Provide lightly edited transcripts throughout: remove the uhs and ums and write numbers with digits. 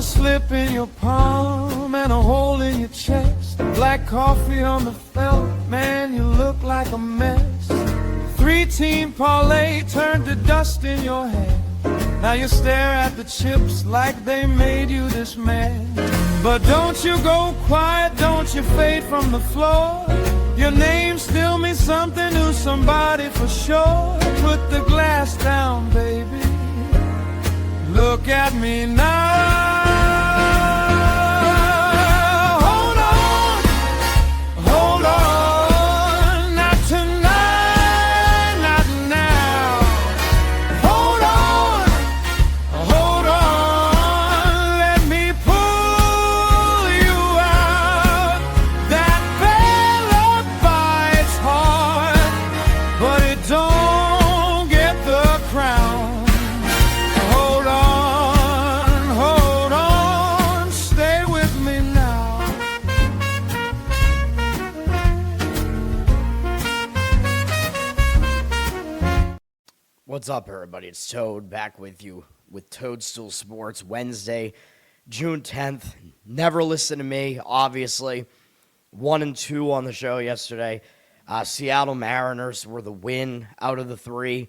a slip in your palm and a hole in your chest. Black coffee on the felt, man, you look like a mess. 3-team parlay turned to dust in your hand. Now you stare at the chips like they made you this man. But don't you go quiet, don't you fade from the floor. Your name still means something to somebody for sure. Put the glass down, baby. Look at me now. Hold on, hold on. Not tonight, not now. Hold on. Let me pull you out. That fella bites hard, but it don't get the crown. What's up, everybody? It's Toad back with you with Toadstool Sports, Wednesday, June 10th. Never listen to me, obviously. 1-2 on the show yesterday. Seattle Mariners were the win out of the 3.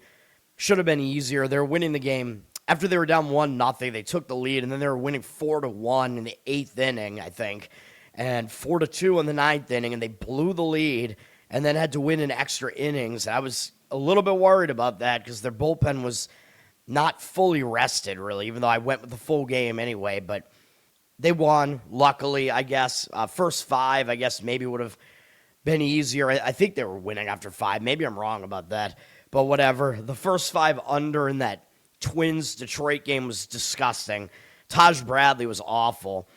Should have been easier. They were winning the game. After they were down 1-0, they took the lead, and then they were winning 4-1 in the 8th inning, I think, and 4-2 in the 9th inning, and they blew the lead and then had to win in extra innings. I was a little bit worried about that because their bullpen was not fully rested, really, even though I went with the full game anyway. But they won, luckily, I guess. First 5, I guess, maybe would have been easier. I think they were winning after 5. Maybe I'm wrong about that. But whatever. The first 5 under in that Twins-Detroit game was disgusting. Taj Bradley was awful.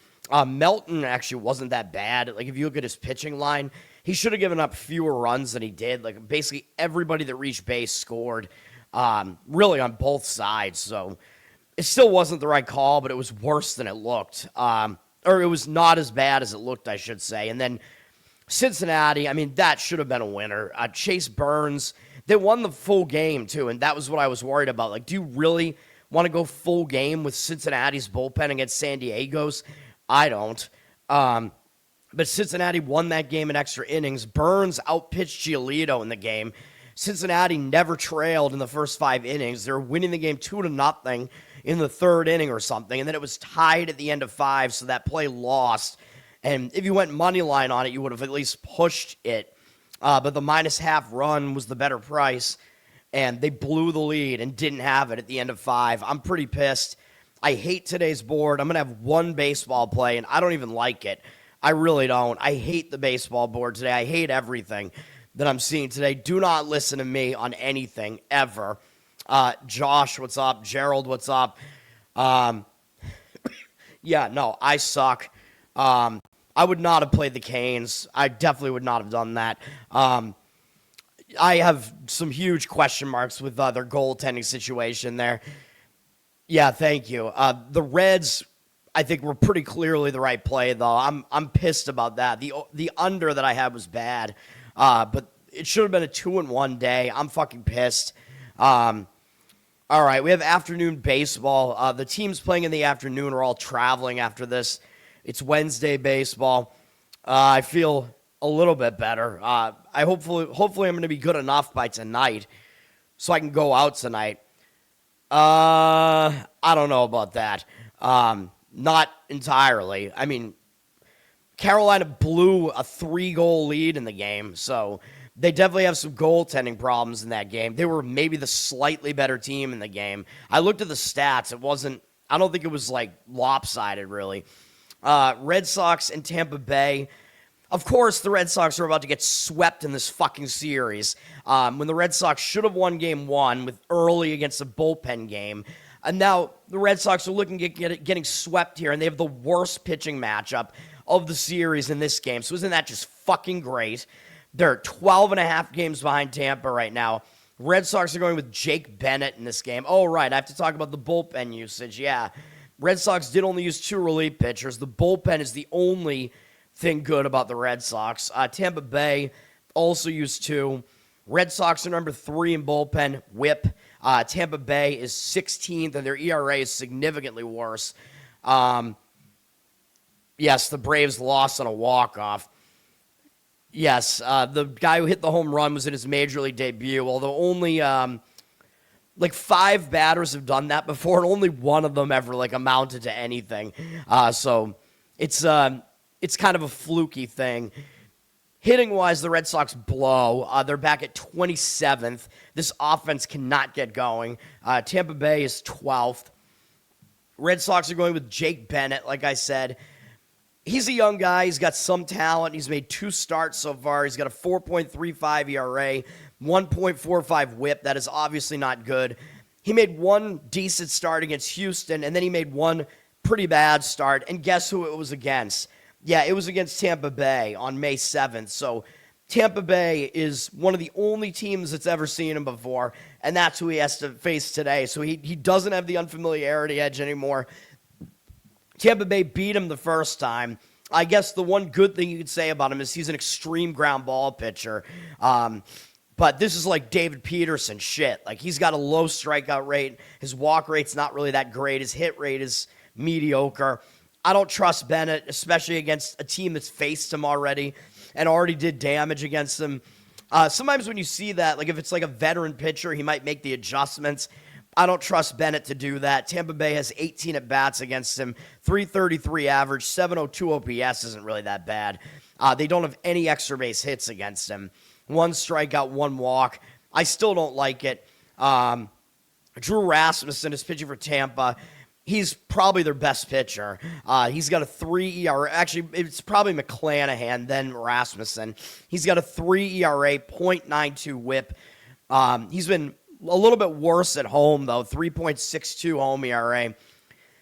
Melton actually wasn't that bad. Like, if you look at his pitching line, he should have given up fewer runs than he did. Like, basically everybody that reached base scored, really on both sides. So it still wasn't the right call, but it was worse than it looked. Or it was not as bad as it looked, I should say. And then Cincinnati, I mean, that should have been a winner. Chase Burns, they won the full game, too, and that was what I was worried about. Like, do you really want to go full game with Cincinnati's bullpen against San Diego's? I don't. But Cincinnati won that game in extra innings. Burns outpitched Giolito in the game. Cincinnati never trailed in the first 5 innings. They were winning the game 2-0 in the 3rd inning or something, and then it was tied at the end of 5, so that play lost. And if you went money line on it, you would have at least pushed it. But the -half run was the better price, and they blew the lead and didn't have it at the end of 5. I'm pretty pissed. I hate today's board. I'm going to have one baseball play, and I don't even like it. I really don't. I hate the baseball board today. I hate everything that I'm seeing today. Do not listen to me on anything, ever. Josh, what's up? Gerald, what's up? Yeah, no, I suck. I would not have played the Canes. I definitely would not have done that. I have some huge question marks with their goaltending situation there. Yeah, thank you. The Reds, I think, were pretty clearly the right play, though. I'm pissed about that. The under that I had was bad, but it should have been a 2-1 day. I'm fucking pissed. All right, we have afternoon baseball. The teams playing in the afternoon are all traveling after this. It's Wednesday baseball. I feel a little bit better. Hopefully I'm going to be good enough by tonight so I can go out tonight. I don't know about that. Not entirely. I mean, Carolina blew a 3-goal lead in the game, so they definitely have some goaltending problems in that game. They were maybe the slightly better team in the game. I looked at the stats. I don't think it was, like, lopsided, really. Red Sox and Tampa Bay. Of course, the Red Sox are about to get swept in this fucking series. When the Red Sox should have won Game 1 with early against a bullpen game. And now the Red Sox are looking at getting swept here, and they have the worst pitching matchup of the series in this game. So isn't that just fucking great? They're 12.5 games behind Tampa right now. Red Sox are going with Jake Bennett in this game. Oh, right, I have to talk about the bullpen usage. Yeah, Red Sox did only use 2 relief pitchers. The bullpen is the only thing good about the Red Sox. Tampa Bay also used 2. Red Sox are number 3 in bullpen whip. Tampa Bay is 16th, and their ERA is significantly worse. Yes, the Braves lost on a walk-off. Yes, the guy who hit the home run was in his major league debut, although only like 5 batters have done that before, and only one of them ever like amounted to anything. So it's kind of a fluky thing. Hitting-wise, the Red Sox blow. They're back at 27th. This offense cannot get going. Tampa Bay is 12th. Red Sox are going with Jake Bennett, like I said. He's a young guy. He's got some talent. He's made 2 starts so far. He's got a 4.35 ERA, 1.45 whip. That is obviously not good. He made 1 decent start against Houston, and then he made 1 pretty bad start. And guess who it was against? Yeah, it was against Tampa Bay on May 7th. So Tampa Bay is one of the only teams that's ever seen him before, and that's who he has to face today. So he doesn't have the unfamiliarity edge anymore. Tampa Bay beat him the first time. I guess the one good thing you could say about him is he's an extreme ground ball pitcher. But this is like David Peterson shit. Like, he's got a low strikeout rate. His walk rate's not really that great. His hit rate is mediocre. I don't trust Bennett, especially against a team that's faced him already and already did damage against him. Sometimes when you see that, like if it's like a veteran pitcher, he might make the adjustments. I don't trust Bennett to do that. Tampa Bay has 18 at-bats against him, 333 average, 702 OPS isn't really that bad. They don't have any extra base hits against him. 1 strikeout, 1 walk. I still don't like it. Drew Rasmussen is pitching for Tampa. He's probably their best pitcher. He's got a 3 ERA. Actually, it's probably McClanahan, then Rasmussen. He's got a 3 ERA, .92 whip. He's been a little bit worse at home, though. 3.62 home ERA.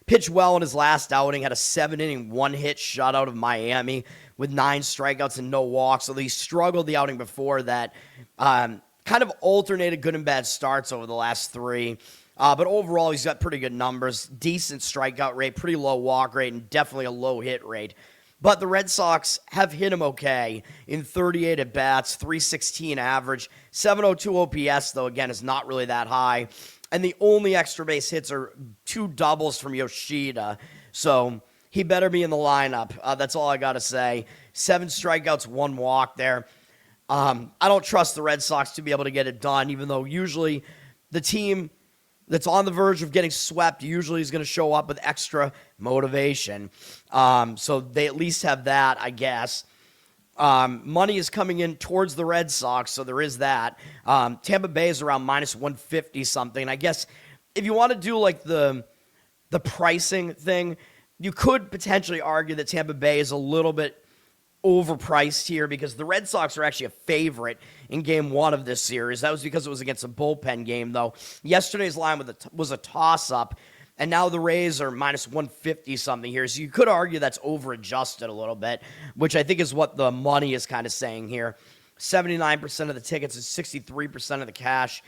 Pitched well in his last outing. Had a 7-inning, 1-hit shutout of Miami with 9 strikeouts and no walks. So he struggled the outing before that. Kind of alternated good and bad starts over the last 3. But overall, he's got pretty good numbers. Decent strikeout rate, pretty low walk rate, and definitely a low hit rate. But the Red Sox have hit him okay in 38 at-bats, 316 average. 702 OPS, though, again, is not really that high. And the only extra base hits are 2 doubles from Yoshida. So he better be in the lineup. That's all I got to say. 7 strikeouts, 1 walk there. I don't trust the Red Sox to be able to get it done, even though usually the team that's on the verge of getting swept usually is going to show up with extra motivation. So they at least have that, I guess. Money is coming in towards the Red Sox, so there is that. Tampa Bay is around minus 150 something. I guess if you want to do like the pricing thing, you could potentially argue that Tampa Bay is a little bit overpriced here because the Red Sox are actually a favorite in game 1 of this series. That was because it was against a bullpen game, though. Yesterday's line was a toss-up, and now the Rays are minus 150 something here. So you could argue that's over-adjusted a little bit, which I think is what the money is kind of saying here. 79% of the tickets and 63% of the cash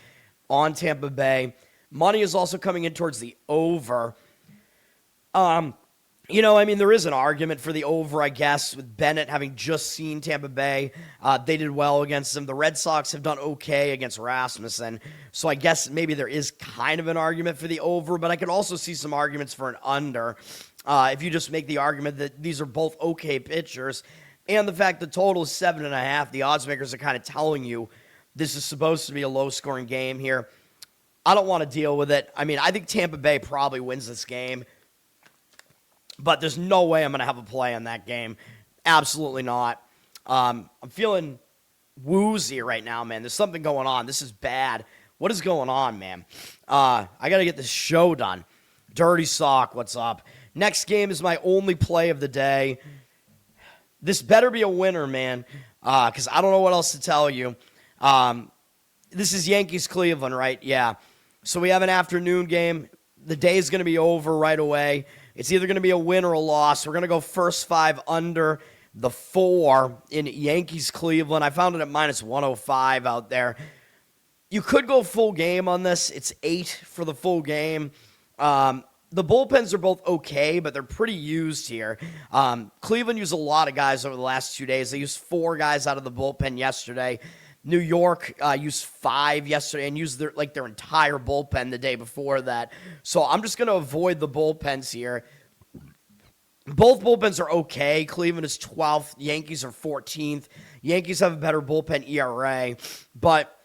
on Tampa Bay. Money is also coming in towards the over. There is an argument for the over, I guess, with Bennett having just seen Tampa Bay. They did well against them. The Red Sox have done okay against Rasmussen. So I guess maybe there is kind of an argument for the over, but I could also see some arguments for an under. If you just make the argument that these are both okay pitchers, and the fact the total is 7.5, the odds makers are kind of telling you this is supposed to be a low-scoring game here. I don't want to deal with it. I mean, I think Tampa Bay probably wins this game. But there's no way I'm going to have a play on that game. Absolutely not. I'm feeling woozy right now, man. There's something going on. This is bad. What is going on, man? I got to get this show done. Dirty Sock, what's up? Next game is my only play of the day. This better be a winner, man, because I don't know what else to tell you. This is Yankees-Cleveland, right? Yeah. So we have an afternoon game. The day is going to be over right away. It's either going to be a win or a loss. We're going to go first 5 under the 4 in Yankees-Cleveland. I found it at minus 105 out there. You could go full game on this. It's 8 for the full game. The bullpens are both okay, but they're pretty used here. Cleveland used a lot of guys over the last 2 days. They used 4 guys out of the bullpen yesterday. New York used 5 yesterday and used their entire bullpen the day before that. So I'm just going to avoid the bullpens here. Both bullpens are okay. Cleveland is 12th. Yankees are 14th. Yankees have a better bullpen ERA, but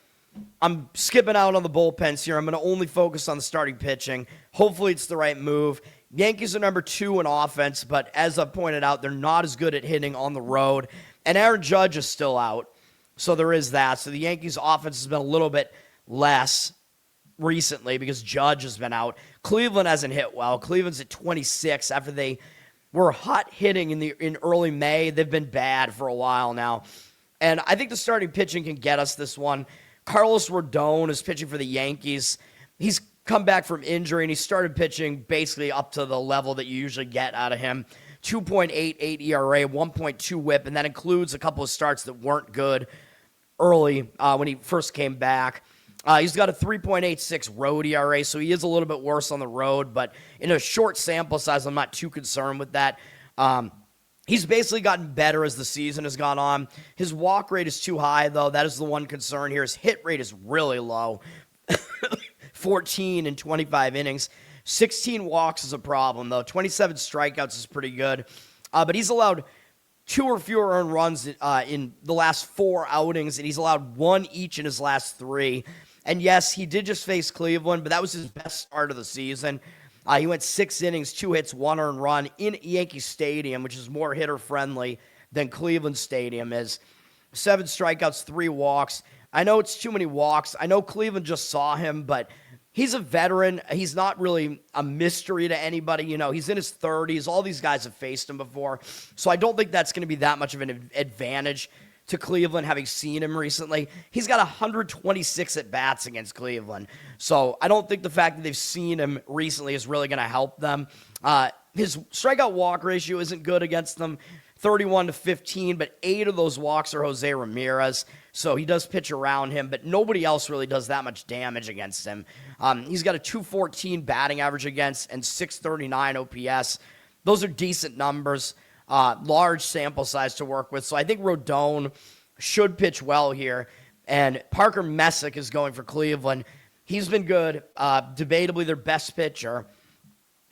I'm skipping out on the bullpens here. I'm going to only focus on the starting pitching. Hopefully it's the right move. Yankees are number 2 in offense, but as I pointed out, they're not as good at hitting on the road. And Aaron Judge is still out, so there is that. So the Yankees' offense has been a little bit less recently because Judge has been out. Cleveland hasn't hit well. Cleveland's at 26 after they were hot hitting in early May. They've been bad for a while now. And I think the starting pitching can get us this one. Carlos Rodón is pitching for the Yankees. He's come back from injury, and he started pitching basically up to the level that you usually get out of him. 2.88 ERA, 1.2 whip, and that includes a couple of starts that weren't good early when he first came back. He's got a 3.86 road ERA, so he is a little bit worse on the road, but in a short sample size, I'm not too concerned with that. He's basically gotten better as the season has gone on. His walk rate is too high, though. That is the one concern here. His hit rate is really low. 14 in 25 innings. 16 walks is a problem, though. 27 strikeouts is pretty good. But he's allowed 2 or fewer earned runs in the last 4 outings, and he's allowed 1 each in his last 3. And yes, he did just face Cleveland, but that was his best start of the season. He went 6 innings, 2 hits, 1 earned run in Yankee Stadium, which is more hitter-friendly than Cleveland Stadium is. 7 strikeouts, 3 walks. I know it's too many walks. I know Cleveland just saw him, but he's a veteran. He's not really a mystery to anybody. You know, he's in his 30s. All these guys have faced him before. So I don't think that's going to be that much of an advantage to Cleveland, having seen him recently. He's got 126 at-bats against Cleveland. So I don't think the fact that they've seen him recently is really going to help them. His strikeout-walk ratio isn't good against them, 31-15, but 8 of those walks are Jose Ramirez. So he does pitch around him, but nobody else really does that much damage against him. He's got a 214 batting average against and 639 OPS. Those are decent numbers. Large sample size to work with. So I think Rodón should pitch well here. And Parker Messick is going for Cleveland. He's been good. Debatably their best pitcher,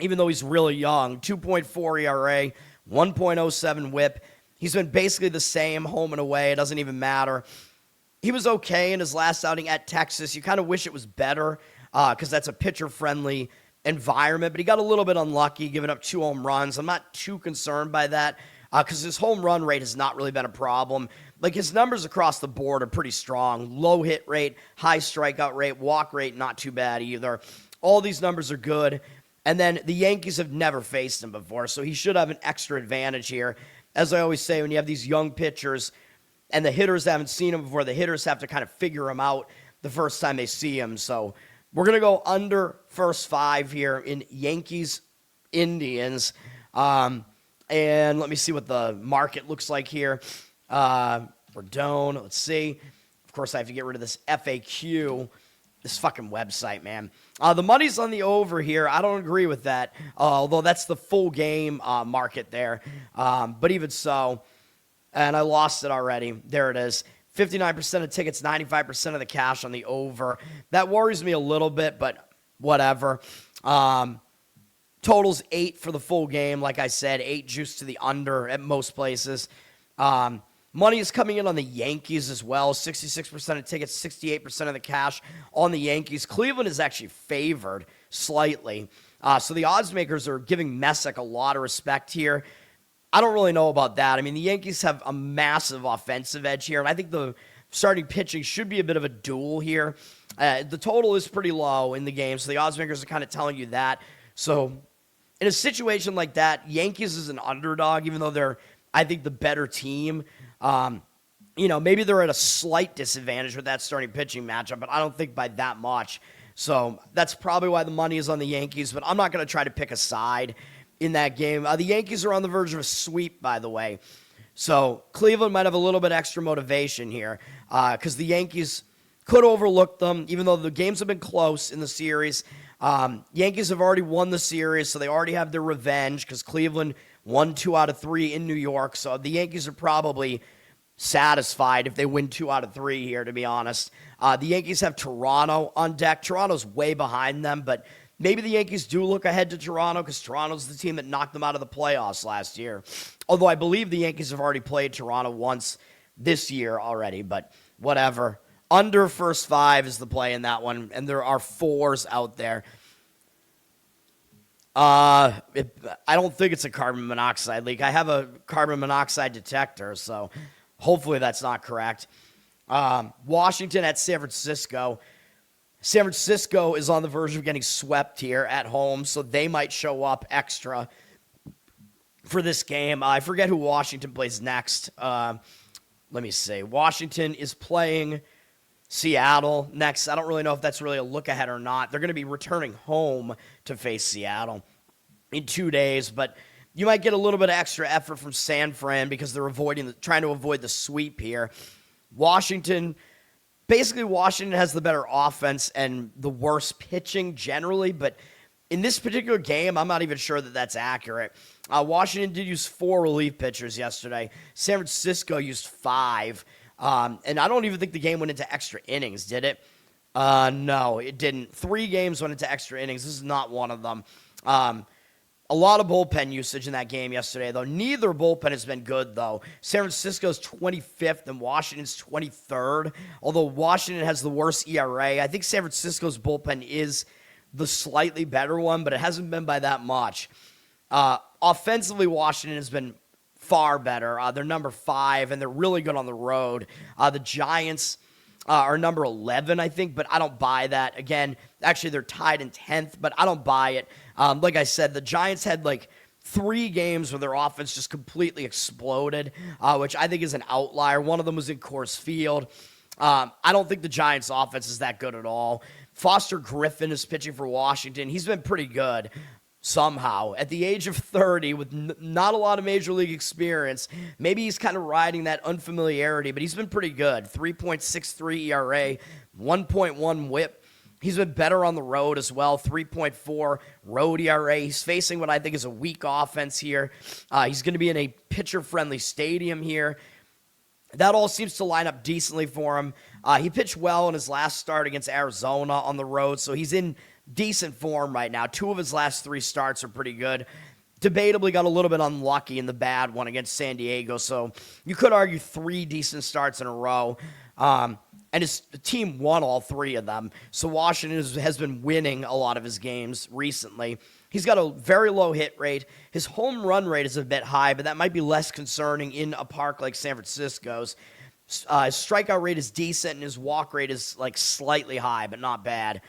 even though he's really young. 2.4 ERA, 1.07 whip. He's been basically the same home and away. It doesn't even matter. He was okay in his last outing at Texas. You kind of wish it was better because that's a pitcher-friendly environment, but he got a little bit unlucky, giving up 2 home runs. I'm not too concerned by that because his home run rate has not really been a problem. Like, his numbers across the board are pretty strong. Low hit rate, high strikeout rate, walk rate, not too bad either. All these numbers are good. And then the Yankees have never faced him before, so he should have an extra advantage here. As I always say, when you have these young pitchers and the hitters haven't seen him before, the hitters have to kind of figure him out the first time they see him. So we're going to go under first 5 here in Yankees-Indians. And let me see what the market looks like here. Rodón, let's see. Of course, I have to get rid of this FAQ. This fucking website, man. The money's on the over here. I don't agree with that, although that's the full game market there. But even so, and I lost it already. There it is. 59% of tickets, 95% of the cash on the over. That worries me a little bit, but whatever. Totals 8 for the full game. Like I said, 8 juice to the under at most places. Money is coming in on the Yankees as well. 66% of tickets, 68% of the cash on the Yankees. Cleveland is actually favored slightly. So the odds makers are giving Messick a lot of respect here. I don't really know about that. I mean, the Yankees have a massive offensive edge here, and I think the starting pitching should be a bit of a duel here. The total is pretty low in the game, so the odds makers are kind of telling you that. So in a situation like that, Yankees is an underdog, even though they're, I think, the better team. Maybe they're at a slight disadvantage with that starting pitching matchup, but I don't think by that much. So that's probably why the money is on the Yankees, but I'm not going to try to pick a side in that game. The Yankees are on the verge of a sweep, by the way. So Cleveland might have a little bit extra motivation here because the Yankees could overlook them, even though the games have been close in the series. Yankees have already won the series, so they already have their revenge because Cleveland won 2 out of 3 in New York. So the Yankees are probably satisfied if they win 2 out of 3 here, to be honest. The Yankees have Toronto on deck. Toronto's way behind them, but Maybe the Yankees do look ahead to Toronto because Toronto's the team that knocked them out of the playoffs last year. Although I believe the Yankees have already played Toronto once this year already, but whatever. Under first 5 is the play in that one, and there are 4s out there. I don't think it's a carbon monoxide leak. I have a carbon monoxide detector, so hopefully that's not correct. Washington at San Francisco. San Francisco is on the verge of getting swept here at home, so they might show up extra for this game. I forget who Washington plays next. Let me see. Washington is playing Seattle next. I don't really know if that's really a look ahead or not. They're going to be returning home to face Seattle in 2 days, but you might get a little bit of extra effort from San Fran because they're trying to avoid the sweep here. Washington has the better offense and the worst pitching generally, but in this particular game, I'm not even sure that that's accurate. Washington did use 4 relief pitchers yesterday. San Francisco used 5, and I don't even think the game went into extra innings, did it? No, it didn't. 3 games went into extra innings. This is not one of them. A lot of bullpen usage in that game yesterday, though. Neither bullpen has been good, though. San Francisco's 25th and Washington's 23rd, although Washington has the worst ERA. I think San Francisco's bullpen is the slightly better one, but it hasn't been by that much. Offensively, Washington has been far better. They're number 5, and they're really good on the road. The Giants are number 11, I think, but I don't buy that. Again, actually, they're tied in 10th, but I don't buy it. Like I said, the Giants had 3 games where their offense just completely exploded, which I think is an outlier. One of them was in Coors Field. I don't think the Giants' offense is that good at all. Foster Griffin is pitching for Washington. He's been pretty good somehow. At the age of 30, with not a lot of Major League experience, maybe he's kind of riding that unfamiliarity, but he's been pretty good. 3.63 ERA, 1.1 whip. He's been better on the road as well, 3.4 road ERA. He's facing what I think is a weak offense here. He's going to be in a pitcher-friendly stadium here. That all seems to line up decently for him. He pitched well in his last start against Arizona on the road, so he's in decent form right now. 2 of his last 3 starts are pretty good. Debatably got a little bit unlucky in the bad one against San Diego, so you could argue 3 decent starts in a row. And his team won all 3 of them. So Washington has been winning a lot of his games recently. He's got a very low hit rate. His home run rate is a bit high, but that might be less concerning in a park like San Francisco's. His strikeout rate is decent, and his walk rate is slightly high, but not bad.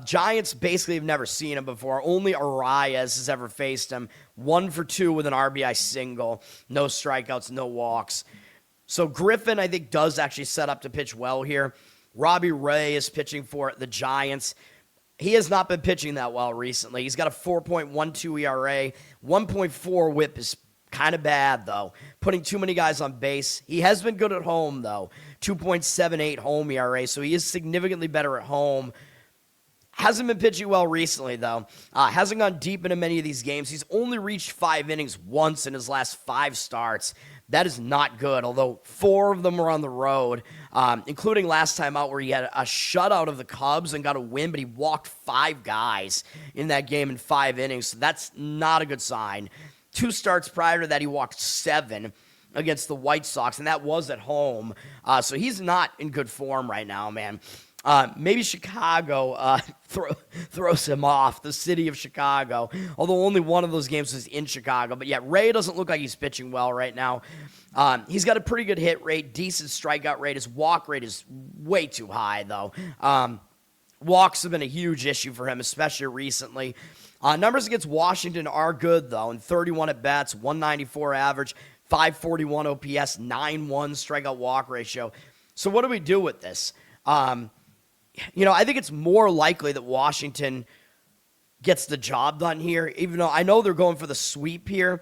Giants basically have never seen him before. Only Arias has ever faced him. 1 for 2 with an RBI single. No strikeouts, no walks. So Griffin, I think, does actually set up to pitch well here. Robbie Ray is pitching for the Giants. He has not been pitching that well recently. He's got a 4.12 ERA. 1.4 whip is kind of bad, though. Putting too many guys on base. He has been good at home, though. 2.78 home ERA, so he is significantly better at home. Hasn't been pitching well recently, though. Hasn't gone deep into many of these games. He's only reached 5 innings once in his last 5 starts. That is not good, although 4 of them were on the road, including last time out where he had a shutout of the Cubs and got a win, but he walked 5 guys in that game in 5 innings, so that's not a good sign. 2 starts prior to that, he walked 7 against the White Sox, and that was at home. So he's not in good form right now, man. Maybe Chicago throws him off, the city of Chicago, although only one of those games was in Chicago. But yet Ray doesn't look like he's pitching well right now. He's got a pretty good hit rate, decent strikeout rate. His walk rate is way too high, though. Walks have been a huge issue for him, especially recently. Numbers against Washington are good, though. In 31 at-bats, 194 average, 541 OPS, 9-1 strikeout walk ratio. So what do we do with this? I think it's more likely that Washington gets the job done here, even though I know they're going for the sweep here.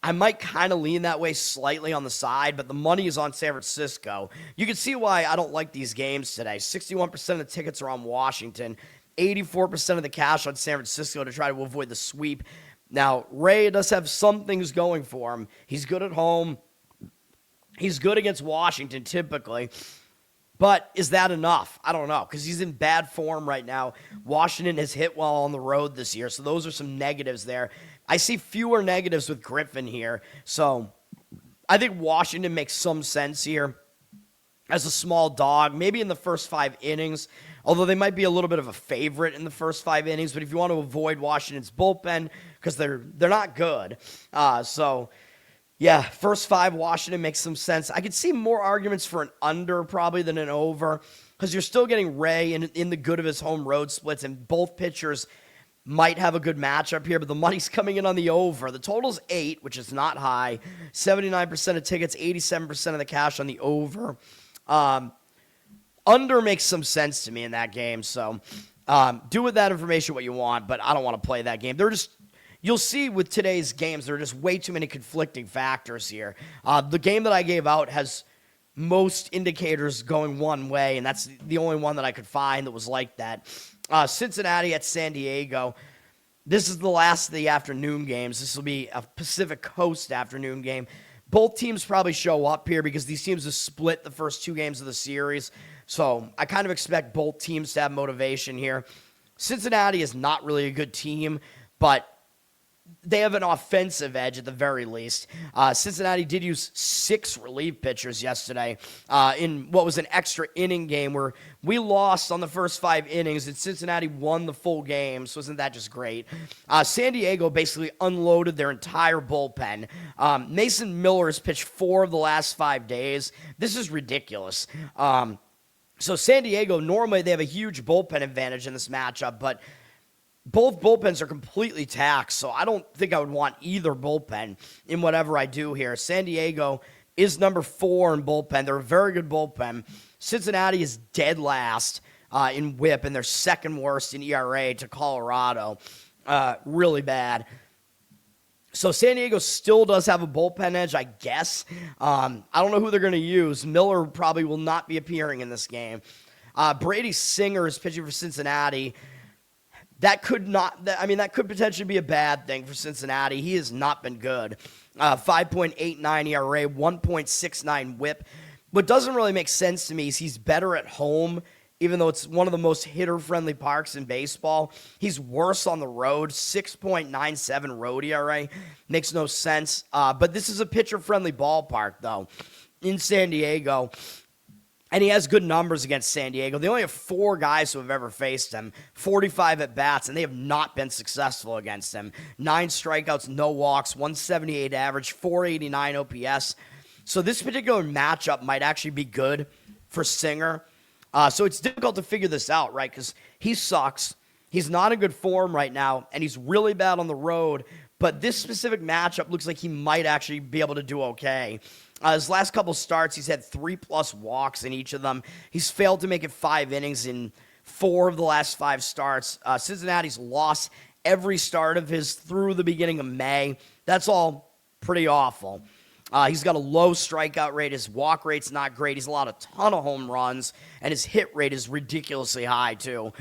I might kind of lean that way slightly on the side, but the money is on San Francisco. You can see why I don't like these games today. 61% of the tickets are on Washington, 84% of the cash on San Francisco to try to avoid the sweep. Now, Ray does have some things going for him. He's good at home. He's good against Washington typically. But is that enough? I don't know, because he's in bad form right now. Washington has hit well on the road this year, so those are some negatives there. I see fewer negatives with Griffin here, so I think Washington makes some sense here as a small dog, maybe in the first 5 innings, although they might be a little bit of a favorite in the first 5 innings. But if you want to avoid Washington's bullpen, because they're not good, yeah, first 5 Washington makes some sense. I could see more arguments for an under probably than an over, because you're still getting Ray in the good of his home road splits, and both pitchers might have a good matchup here, but the money's coming in on the over. The total's 8, which is not high. 79% of tickets, 87% of the cash on the over. Under makes some sense to me in that game, so do with that information what you want, but I don't want to play that game. You'll see with today's games, there are just way too many conflicting factors here. The game that I gave out has most indicators going one way, and that's the only one that I could find that was like that. Cincinnati at San Diego. This is the last of the afternoon games. This will be a Pacific Coast afternoon game. Both teams probably show up here because these teams have split the first 2 games of the series. So I kind of expect both teams to have motivation here. Cincinnati is not really a good team, but they have an offensive edge at the very least. Cincinnati did use 6 relief pitchers yesterday in what was an extra inning game where we lost on the first 5 innings and Cincinnati won the full game. So isn't that just great? San Diego basically unloaded their entire bullpen. Mason Miller has pitched 4 of the last 5 days. This is ridiculous. So San Diego, normally they have a huge bullpen advantage in this matchup, but both bullpens are completely taxed, so I don't think I would want either bullpen in whatever I do here. San Diego is number 4 in bullpen. They're a very good bullpen. Cincinnati is dead last in WHIP, and they're second worst in ERA to Colorado. Really bad. So San Diego still does have a bullpen edge, I guess. I don't know who they're going to use. Miller probably will not be appearing in this game. Brady Singer is pitching for Cincinnati. That could potentially be a bad thing for Cincinnati. He has not been good. 5.89 ERA, 1.69 WHIP. What doesn't really make sense to me is he's better at home, even though it's one of the most hitter-friendly parks in baseball. He's worse on the road, 6.97 road ERA. Makes no sense. But this is a pitcher-friendly ballpark, though, in San Diego. And he has good numbers against San Diego. They only have 4 guys who have ever faced him, 45 at-bats, and they have not been successful against him. 9 strikeouts, no walks, 178 average, 489 OPS. So this particular matchup might actually be good for Singer. So it's difficult to figure this out, right? Because he sucks. He's not in good form right now, and he's really bad on the road. But this specific matchup looks like he might actually be able to do okay. His last couple starts, he's had 3+ walks in each of them. He's failed to make it 5 innings in 4 of the last 5 starts. Cincinnati's lost every start of his through the beginning of May. That's all pretty awful. He's got a low strikeout rate. His walk rate's not great. He's allowed a ton of home runs, and his hit rate is ridiculously high, too.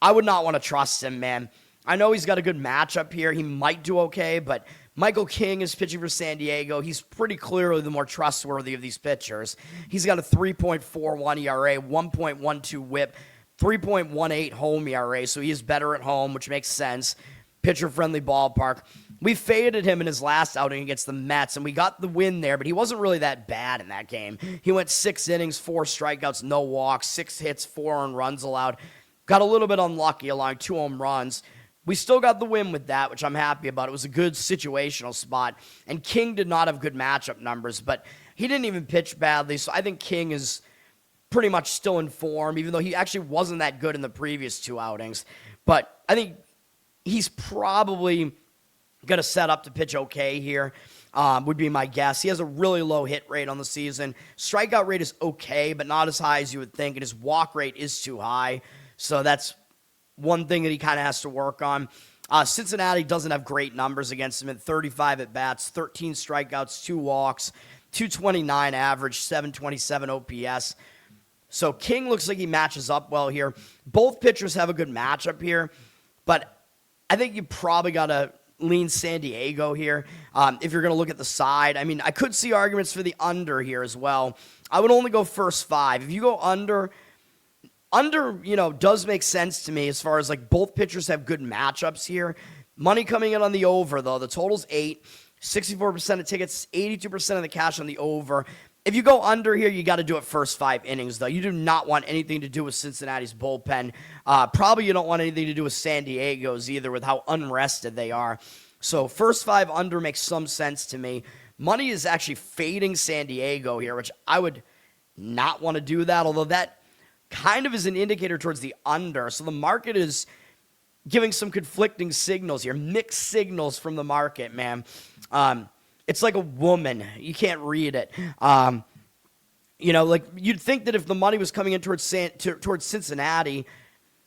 I would not want to trust him, man. I know he's got a good matchup here. He might do okay, but Michael King is pitching for San Diego. He's pretty clearly the more trustworthy of these pitchers. He's got a 3.41 ERA, 1.12 WHIP, 3.18 home ERA, so he is better at home, which makes sense. Pitcher-friendly ballpark. We faded him in his last outing against the Mets, and we got the win there, but he wasn't really that bad in that game. He went 6 innings, 4 strikeouts, no walks, 6 hits, 4 earned runs allowed. Got a little bit unlucky, allowing 2 home runs. We still got the win with that, which I'm happy about. It was a good situational spot. And King did not have good matchup numbers, but he didn't even pitch badly, so I think King is pretty much still in form, even though he actually wasn't that good in the previous 2 outings. But I think he's probably going to set up to pitch okay here, would be my guess. He has a really low hit rate on the season. Strikeout rate is okay, but not as high as you would think, and his walk rate is too high. So that's one thing that he kind of has to work on. Cincinnati doesn't have great numbers against him at 35 at-bats, 13 strikeouts, 2 walks, 229 average, 727 OPS. So King looks like he matches up well here. Both pitchers have a good matchup here, but I think you probably got to lean San Diego here. If you're going to look at the side, I mean, I could see arguments for the under here as well. I would only go first 5. If you go under, does make sense to me as far as like both pitchers have good matchups here. Money coming in on the over, though. The total's 8. 64% of tickets, 82% of the cash on the over. If you go under here, you got to do it first 5 innings, though. You do not want anything to do with Cincinnati's bullpen. Probably you don't want anything to do with San Diego's either, with how unrested they are. So first 5 under makes some sense to me. Money is actually fading San Diego here, which I would not want to do that, although that kind of is an indicator towards the under. So the market is giving some conflicting signals here, mixed signals from the market, man. It's like a woman. You can't read it. Like you'd think that if the money was coming in towards Cincinnati,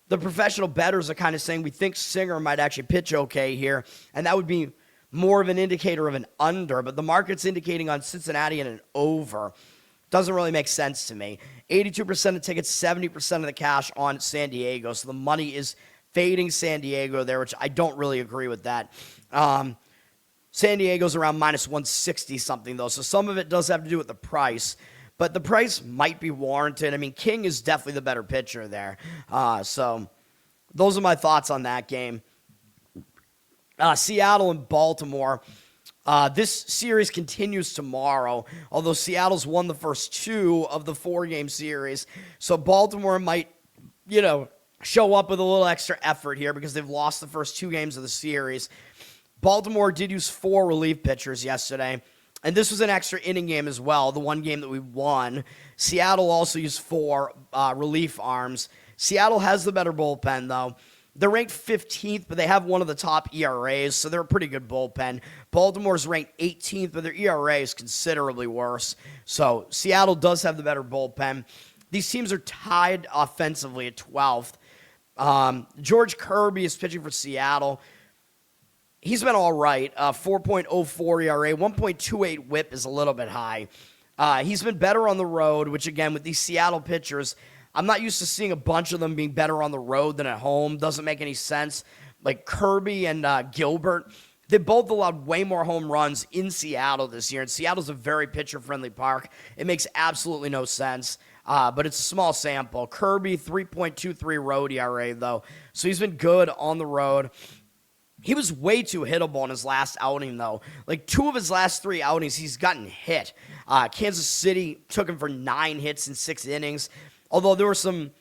the professional bettors are kind of saying we think Singer might actually pitch okay here, and that would be more of an indicator of an under, but the market's indicating on Cincinnati and an over. Doesn't really make sense to me. 82% of tickets, 70% of the cash on San Diego, so the money is fading San Diego there, which I don't really agree with that. San Diego's around minus 160 something, though, so some of it does have to do with the price, but the price might be warranted. I mean, King is definitely the better pitcher there. So those are my thoughts on that game. Seattle and Baltimore. This series continues tomorrow, although Seattle's won the first 2 of the 4-game series, so Baltimore might, show up with a little extra effort here because they've lost the first 2 games of the series. Baltimore did use 4 relief pitchers yesterday, and this was an extra inning game as well, the one game that we won. Seattle also used 4 relief arms. Seattle has the better bullpen, though. They're ranked 15th, but they have one of the top ERAs, so they're a pretty good bullpen. Baltimore's ranked 18th, but their ERA is considerably worse. So Seattle does have the better bullpen. These teams are tied offensively at 12th. George Kirby is pitching for Seattle. He's been all right. 4.04 ERA, 1.28 whip is a little bit high. He's been better on the road, which, again, with these Seattle pitchers, I'm not used to seeing a bunch of them being better on the road than at home. Doesn't make any sense. Like Kirby and Gilbert, they both allowed way more home runs in Seattle this year, and Seattle's a very pitcher-friendly park. It makes absolutely no sense, but it's a small sample. Kirby, 3.23 road ERA, though, so he's been good on the road. He was way too hittable in his last outing, though. Like 2 of his last 3 outings, he's gotten hit. Kansas City took him for 9 hits in 6 innings, although there was some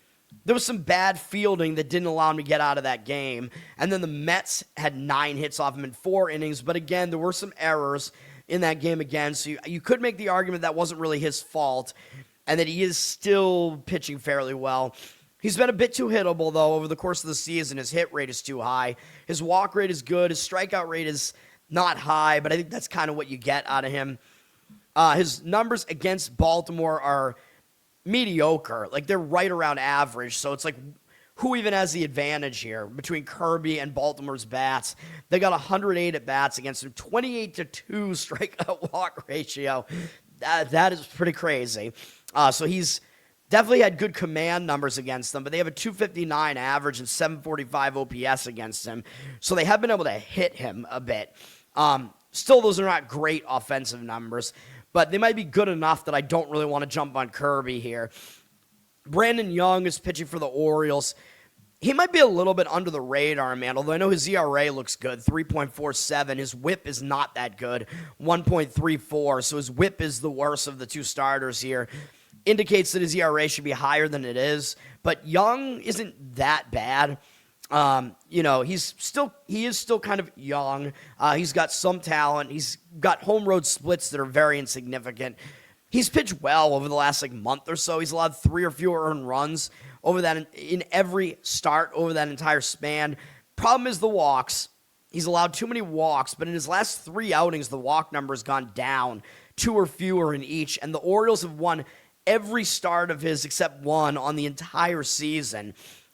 bad fielding that didn't allow him to get out of that game. And then the Mets had 9 hits off him in 4 innings, but again, there were some errors in that game again, so you could make the argument that wasn't really his fault and that he is still pitching fairly well. He's been a bit too hittable, though, over the course of the season. His hit rate is too high. His walk rate is good. His strikeout rate is not high, but I think that's kind of what you get out of him. His numbers against Baltimore are mediocre. Like, they're right around average, so it's like, who even has the advantage here between Kirby and Baltimore's bats? They got 108 at bats against him, 28-2 strikeout walk ratio. That is pretty crazy. So he's definitely had good command numbers against them, but they have a 259 average and 745 OPS against him. So they have been able to hit him a bit. Still, those are not great offensive numbers, but they might be good enough that I don't really want to jump on Kirby here. Brandon Young is pitching for the Orioles. He might be a little bit under the radar, man, although I know his ERA looks good, 3.47. His whip is not that good, 1.34, so his whip is the worst of the 2 starters here. Indicates that his ERA should be higher than it is, but Young isn't that bad. He is still kind of young. He's got some talent. He's got home road splits that are very insignificant. He's pitched well over the last month or so. He's allowed 3 or fewer earned runs over that in every start over that entire span. Problem is the walks. He's allowed too many walks, but in his last 3 outings, the walk number has gone down, 2 or fewer in each, and the Orioles have won every start of his except 1 on the entire season.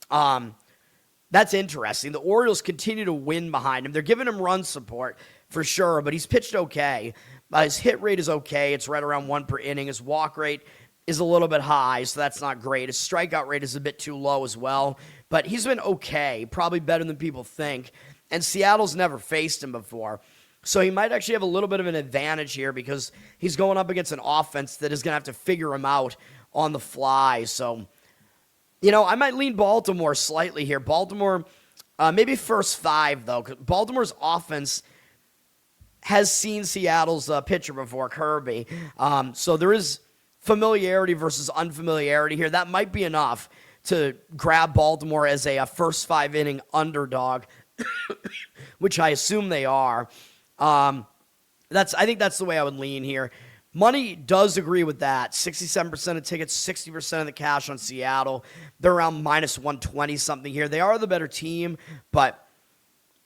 That's interesting. The Orioles continue to win behind him. They're giving him run support for sure, but he's pitched okay. His hit rate is okay. It's right around 1 per inning. His walk rate is a little bit high, so that's not great. His strikeout rate is a bit too low as well, but he's been okay, probably better than people think. and Seattle's never faced him before. So he might actually have a little bit of an advantage here because he's going up against an offense that is going to have to figure him out on the fly. So, I might lean Baltimore slightly here. Baltimore, maybe first 5, though. Baltimore's offense has seen Seattle's pitcher before, Kirby. So there is familiarity versus unfamiliarity here. That might be enough to grab Baltimore as a first 5-inning underdog, which I assume they are. I think that's the way I would lean here. Money does agree with that. 67% of tickets, 60% of the cash on Seattle. They're around minus 120 something here. They are the better team, but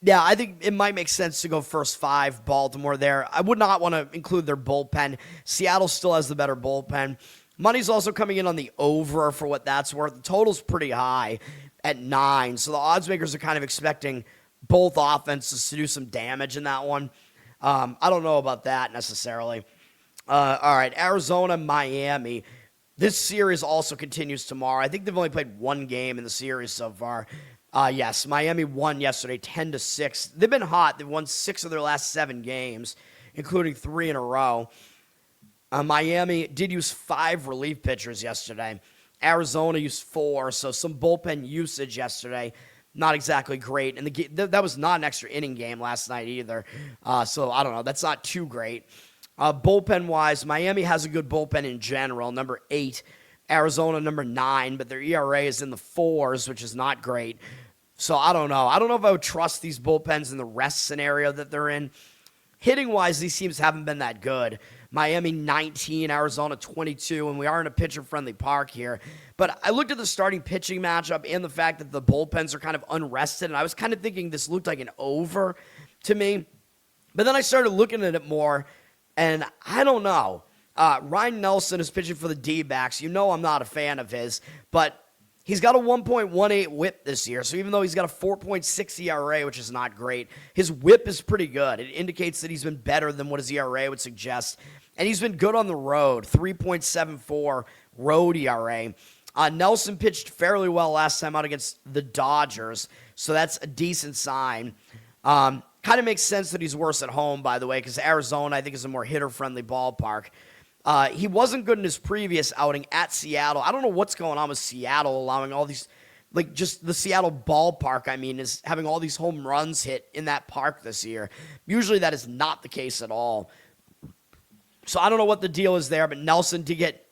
yeah, I think it might make sense to go first 5, Baltimore there. I would not want to include their bullpen. Seattle still has the better bullpen. Money's also coming in on the over for what that's worth. The total's pretty high at 9, so the odds makers are kind of expecting both offenses to do some damage in that one. I don't know about that necessarily. All right, Arizona, Miami. This series also continues tomorrow. I think they've only played 1 game in the series so far. Yes, Miami won yesterday 10-6. They've been hot. They've won 6 of their last 7 games, including 3 in a row. Miami did use 5 relief pitchers yesterday. Arizona used 4, so some bullpen usage yesterday. Not exactly great. And that was not an extra inning game last night either. So I don't know. That's not too great. Bullpen-wise, Miami has a good bullpen in general, number 8. Arizona, number 9, but their ERA is in the 4s, which is not great. So I don't know. I don't know if I would trust these bullpens in the rest scenario that they're in. Hitting-wise, these teams haven't been that good. Miami 19, Arizona 22, and we are in a pitcher-friendly park here. But I looked at the starting pitching matchup and the fact that the bullpens are kind of unrested, and I was kind of thinking this looked like an over to me. But then I started looking at it more, and I don't know. Ryan Nelson is pitching for the D-backs. I'm not a fan of his, but he's got a 1.18 whip this year. So even though he's got a 4.6 ERA, which is not great, his whip is pretty good. It indicates that he's been better than what his ERA would suggest. And he's been good on the road, 3.74 road ERA. Nelson pitched fairly well last time out against the Dodgers, so that's a decent sign. Kind of makes sense that he's worse at home, by the way, because Arizona, I think, is a more hitter-friendly ballpark. He wasn't good in his previous outing at Seattle. I don't know what's going on with Seattle allowing all these, just the Seattle ballpark, is having all these home runs hit in that park this year. Usually that is not the case at all. So I don't know what the deal is there, but Nelson did get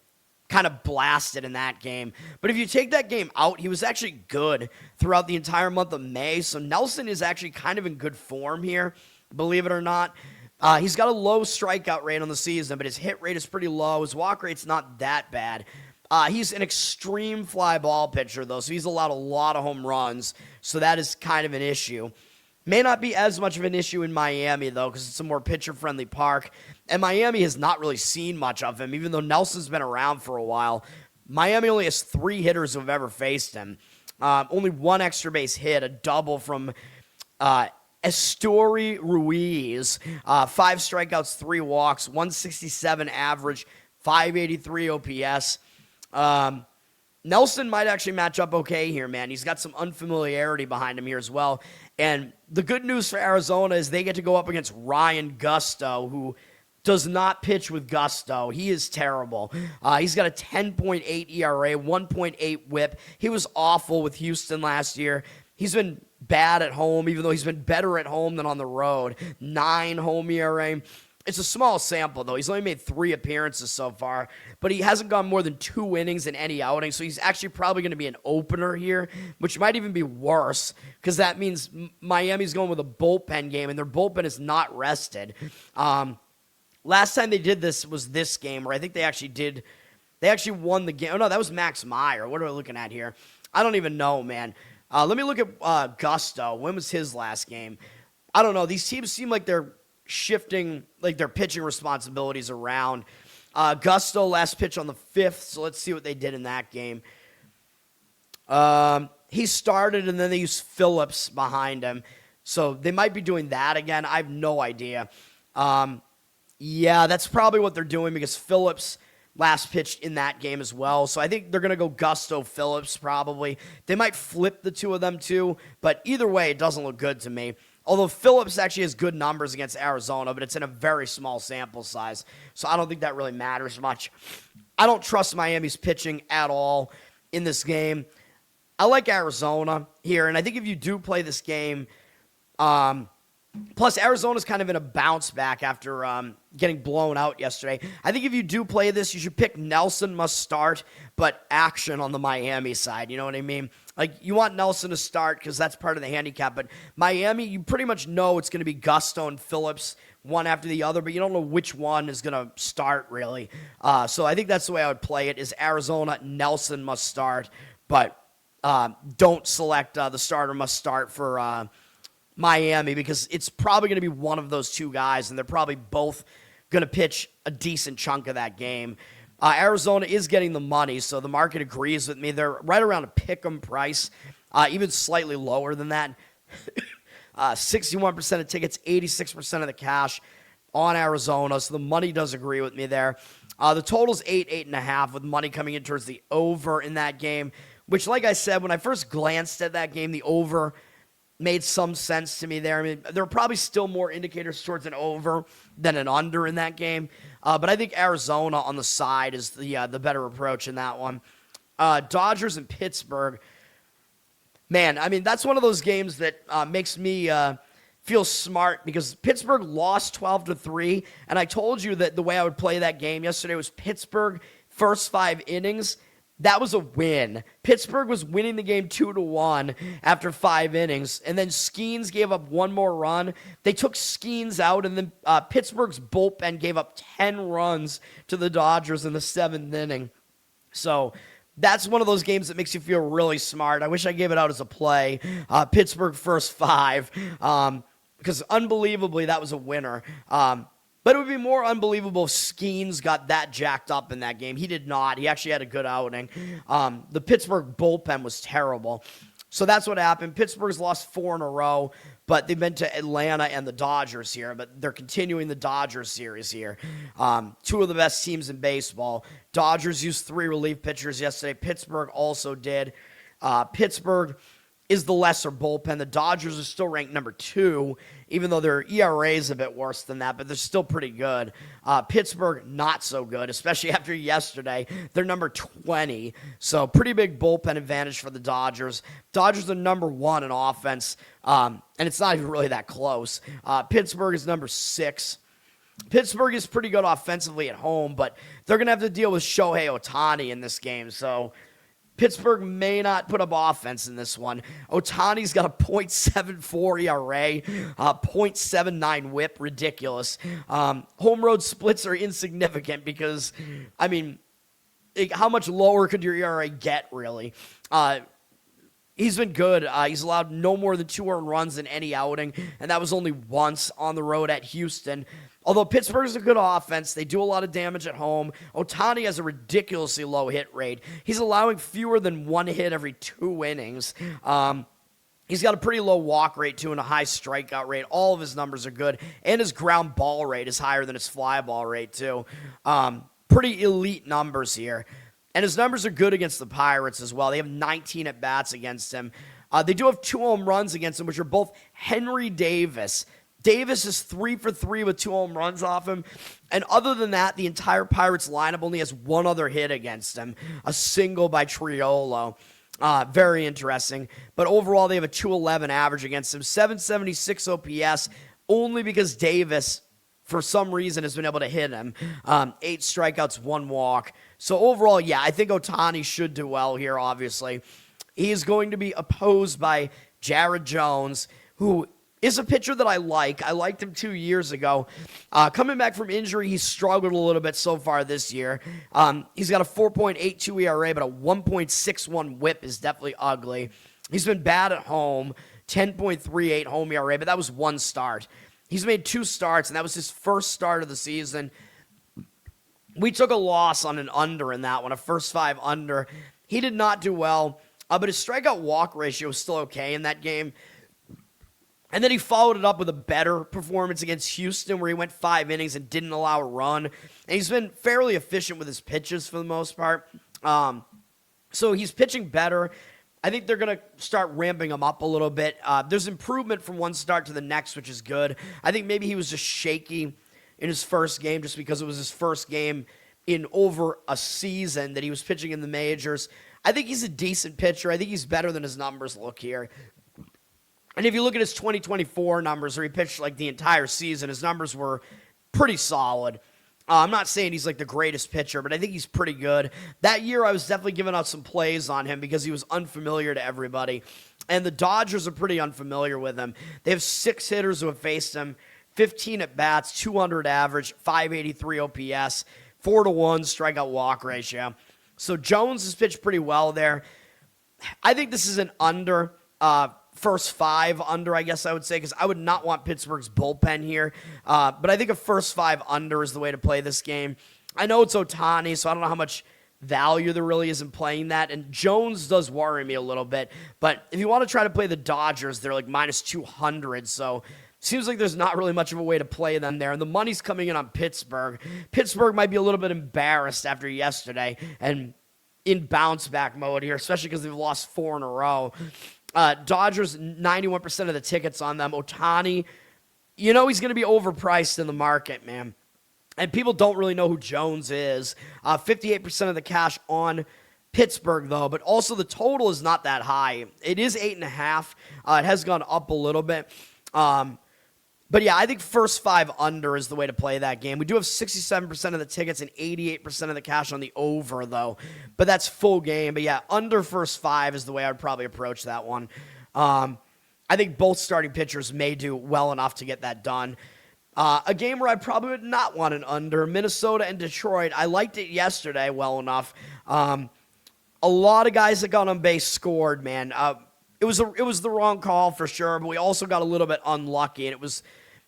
kind of blasted in that game. But if you take that game out, he was actually good throughout the entire month of May. So Nelson is actually kind of in good form here, believe it or not. He's got a low strikeout rate on the season, but his hit rate is pretty low. His walk rate's not that bad. He's an extreme fly ball pitcher, though, so he's allowed a lot of home runs. So that is kind of an issue. May not be as much of an issue in Miami, though, because it's a more pitcher-friendly park. And Miami has not really seen much of him, even though Nelson's been around for a while. Miami only has 3 hitters who have ever faced him. Only 1 extra base hit, a double from Esteury Ruiz. 5 strikeouts, 3 walks, 167 average, 583 OPS. Nelson might actually match up okay here, man. He's got some unfamiliarity behind him here as well. And the good news for Arizona is they get to go up against Ryan Gusto, who does not pitch with gusto. He is terrible. He's got a 10.8 ERA, 1.8 whip. He was awful with Houston last year. He's been bad at home, even though he's been better at home than on the road. 9 home ERA. It's a small sample, though. He's only made 3 appearances so far, but he hasn't gone more than 2 innings in any outing, so he's actually probably going to be an opener here, which might even be worse, because that means Miami's going with a bullpen game, and their bullpen is not rested. Last time they did this was this game, where I think they actually won the game. Oh, no, that was Max Meyer. What are we looking at here? I don't even know, man. Let me look at Gusto. When was his last game? I don't know. These teams seem like they're shifting their pitching responsibilities around. Gusto last pitch on the 5th, so let's see what they did in that game. He started, and then they used Phillips behind him, so they might be doing that again. I have no idea. Yeah, that's probably what they're doing, because Phillips last pitched in that game as well. So I think they're going to go Gusto Phillips probably. They might flip the 2 of them too, but either way, it doesn't look good to me. Although Phillips actually has good numbers against Arizona, but it's in a very small sample size. So I don't think that really matters much. I don't trust Miami's pitching at all in this game. I like Arizona here, and I think if you do play this game, plus Arizona's kind of in a bounce back after getting blown out yesterday. I think if you do play this, you should pick Nelson must start, but action on the Miami side. You know what I mean? Like, you want Nelson to start because that's part of the handicap. But Miami, you pretty much know it's going to be Gusto and Phillips, one after the other, but you don't know which one is going to start, really. So I think that's the way I would play it, is Arizona, Nelson must start. But don't select the starter must start for Miami, because it's probably going to be one of those two guys, and they're probably both going to pitch a decent chunk of that game. Arizona is getting the money, so the market agrees with me. They're right around a pick-em price, even slightly lower than that. 61% of tickets, 86% of the cash on Arizona, so the money does agree with me there. The total's 8.5, with money coming in towards the over in that game, which, like I said, when I first glanced at that game, the over made some sense to me there. I mean, there are probably still more indicators towards an over than an under in that game. But I think Arizona on the side is the better approach in that one. Dodgers and Pittsburgh. Man, I mean, that's one of those games that makes me feel smart, because Pittsburgh lost 12-3. And I told you that the way I would play that game yesterday was Pittsburgh first 5 innings. That was a win. Pittsburgh was winning the game 2-1 after 5 innings, and then Skeens gave up one more run. They took Skeens out, and then Pittsburgh's bullpen gave up 10 runs to the Dodgers in the 7th inning. So that's one of those games that makes you feel really smart. I wish I gave it out as a play. Pittsburgh first 5, because unbelievably that was a winner. But it would be more unbelievable if Skeens got that jacked up in that game. He did not. He actually had a good outing. The Pittsburgh bullpen was terrible. So that's what happened. Pittsburgh's lost 4 in a row, but they've been to Atlanta and the Dodgers here, but they're continuing the Dodgers series here. 2 of the best teams in baseball. Dodgers used 3 relief pitchers yesterday. Pittsburgh also did. Pittsburgh is the lesser bullpen. The Dodgers are still ranked number 2, even though their ERA is a bit worse than that, but they're still pretty good. Pittsburgh, not so good, especially after yesterday. They're number 20, so pretty big bullpen advantage for the Dodgers. Dodgers are number 1 in offense, and it's not even really that close. Pittsburgh is number 6. Pittsburgh is pretty good offensively at home, but they're going to have to deal with Shohei Ohtani in this game, so Pittsburgh may not put up offense in this one. Ohtani's got a .74 ERA, 0.79 whip, ridiculous. Home road splits are insignificant because, I mean, how much lower could your ERA get, really? He's been good. He's allowed no more than 2 earned runs in any outing, and that was only once on the road at Houston. Although Pittsburgh's a good offense, they do a lot of damage at home. Ohtani has a ridiculously low hit rate. He's allowing fewer than 1 hit every 2 innings. He's got a pretty low walk rate, too, and a high strikeout rate. All of his numbers are good, and his ground ball rate is higher than his fly ball rate, too. Pretty elite numbers here. And his numbers are good against the Pirates as well. They have 19 at-bats against him. They do have 2 home runs against him, which are both Henry Davis. Davis is 3 for 3 with 2 home runs off him. And other than that, the entire Pirates lineup only has 1 other hit against him, a single by Triolo. Very interesting. But overall, they have a 211 average against him, 776 OPS, only because Davis, for some reason, has been able to hit him. 8 strikeouts, 1 walk. So overall, yeah, I think Ohtani should do well here, obviously. He is going to be opposed by Jared Jones, who is a pitcher that I like. I liked him 2 years ago. Coming back from injury, he's struggled a little bit so far this year. He's got a 4.82 ERA, but a 1.61 whip is definitely ugly. He's been bad at home, 10.38 home ERA, but that was 1 start. He's made 2 starts, and that was his first start of the season. We took a loss on an under in that one, a first 5 under. He did not do well, but his strikeout walk ratio was still okay in that game. And then he followed it up with a better performance against Houston, where he went 5 innings and didn't allow a run. And he's been fairly efficient with his pitches for the most part. So he's pitching better. I think they're going to start ramping him up a little bit. There's improvement from one start to the next, which is good. I think maybe he was just shaky in his first game just because it was his first game in over a season that he was pitching in the majors. I think he's a decent pitcher. I think he's better than his numbers look here. And if you look at his 2024 numbers, where he pitched like the entire season, his numbers were pretty solid. I'm not saying he's like the greatest pitcher, but I think he's pretty good. That year, I was definitely giving out some plays on him because he was unfamiliar to everybody. And the Dodgers are pretty unfamiliar with him. They have 6 hitters who have faced him, 15 at-bats, 200 average, 583 OPS, 4-1 strikeout walk ratio. So Jones has pitched pretty well there. I think this is an under, first 5 under, I guess I would say, because I would not want Pittsburgh's bullpen here. But I think a first 5 under is the way to play this game. I know it's Ohtani, so I don't know how much value there really is in playing that. And Jones does worry me a little bit. But if you want to try to play the Dodgers, they're like minus 200. So seems like there's not really much of a way to play them there. And the money's coming in on Pittsburgh. Pittsburgh might be a little bit embarrassed after yesterday and in bounce-back mode here, especially because they've lost 4 in a row. Dodgers, 91% of the tickets on them. Ohtani, you know he's going to be overpriced in the market, man. And people don't really know who Jones is. 58% of the cash on Pittsburgh, though, but also the total is not that high. It is 8.5. It has gone up a little bit. But yeah, I think first 5 under is the way to play that game. We do have 67% of the tickets and 88% of the cash on the over, though. But that's full game. But yeah, under first 5 is the way I would probably approach that one. I think both starting pitchers may do well enough to get that done. A game where I probably would not want an under, Minnesota and Detroit. I liked it yesterday well enough. A lot of guys that got on base scored, man. It was the wrong call for sure, but we also got a little bit unlucky, and it was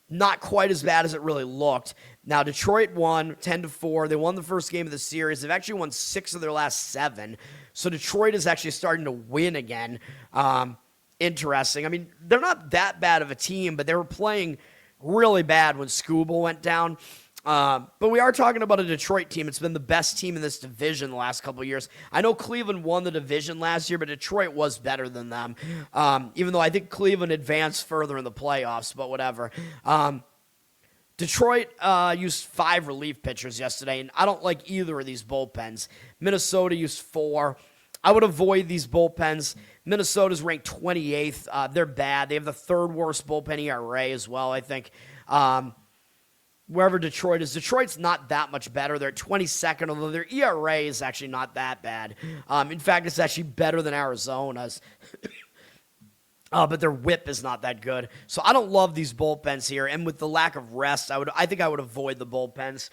not quite as bad as it really looked. Now, Detroit won 10-4. They won the first game of the series. They've actually won 6 of their last 7. So Detroit is actually starting to win again. Interesting. I mean, they're not that bad of a team, but they were playing really bad when Skubal went down. But we are talking about a Detroit team. It's been the best team in this division the last couple of years. I know Cleveland won the division last year, but Detroit was better than them. Even though I think Cleveland advanced further in the playoffs, but whatever. Detroit used 5 relief pitchers yesterday, and I don't like either of these bullpens. Minnesota used 4. I would avoid these bullpens. Minnesota's ranked 28th. They're bad. They have the 3rd worst bullpen ERA as well, I think. Wherever Detroit is. Detroit's not that much better. They're 22nd, although their ERA is actually not that bad. In fact, it's actually better than Arizona's. But their whip is not that good. So I don't love these bullpens here. And with the lack of rest, I think I would avoid the bullpens.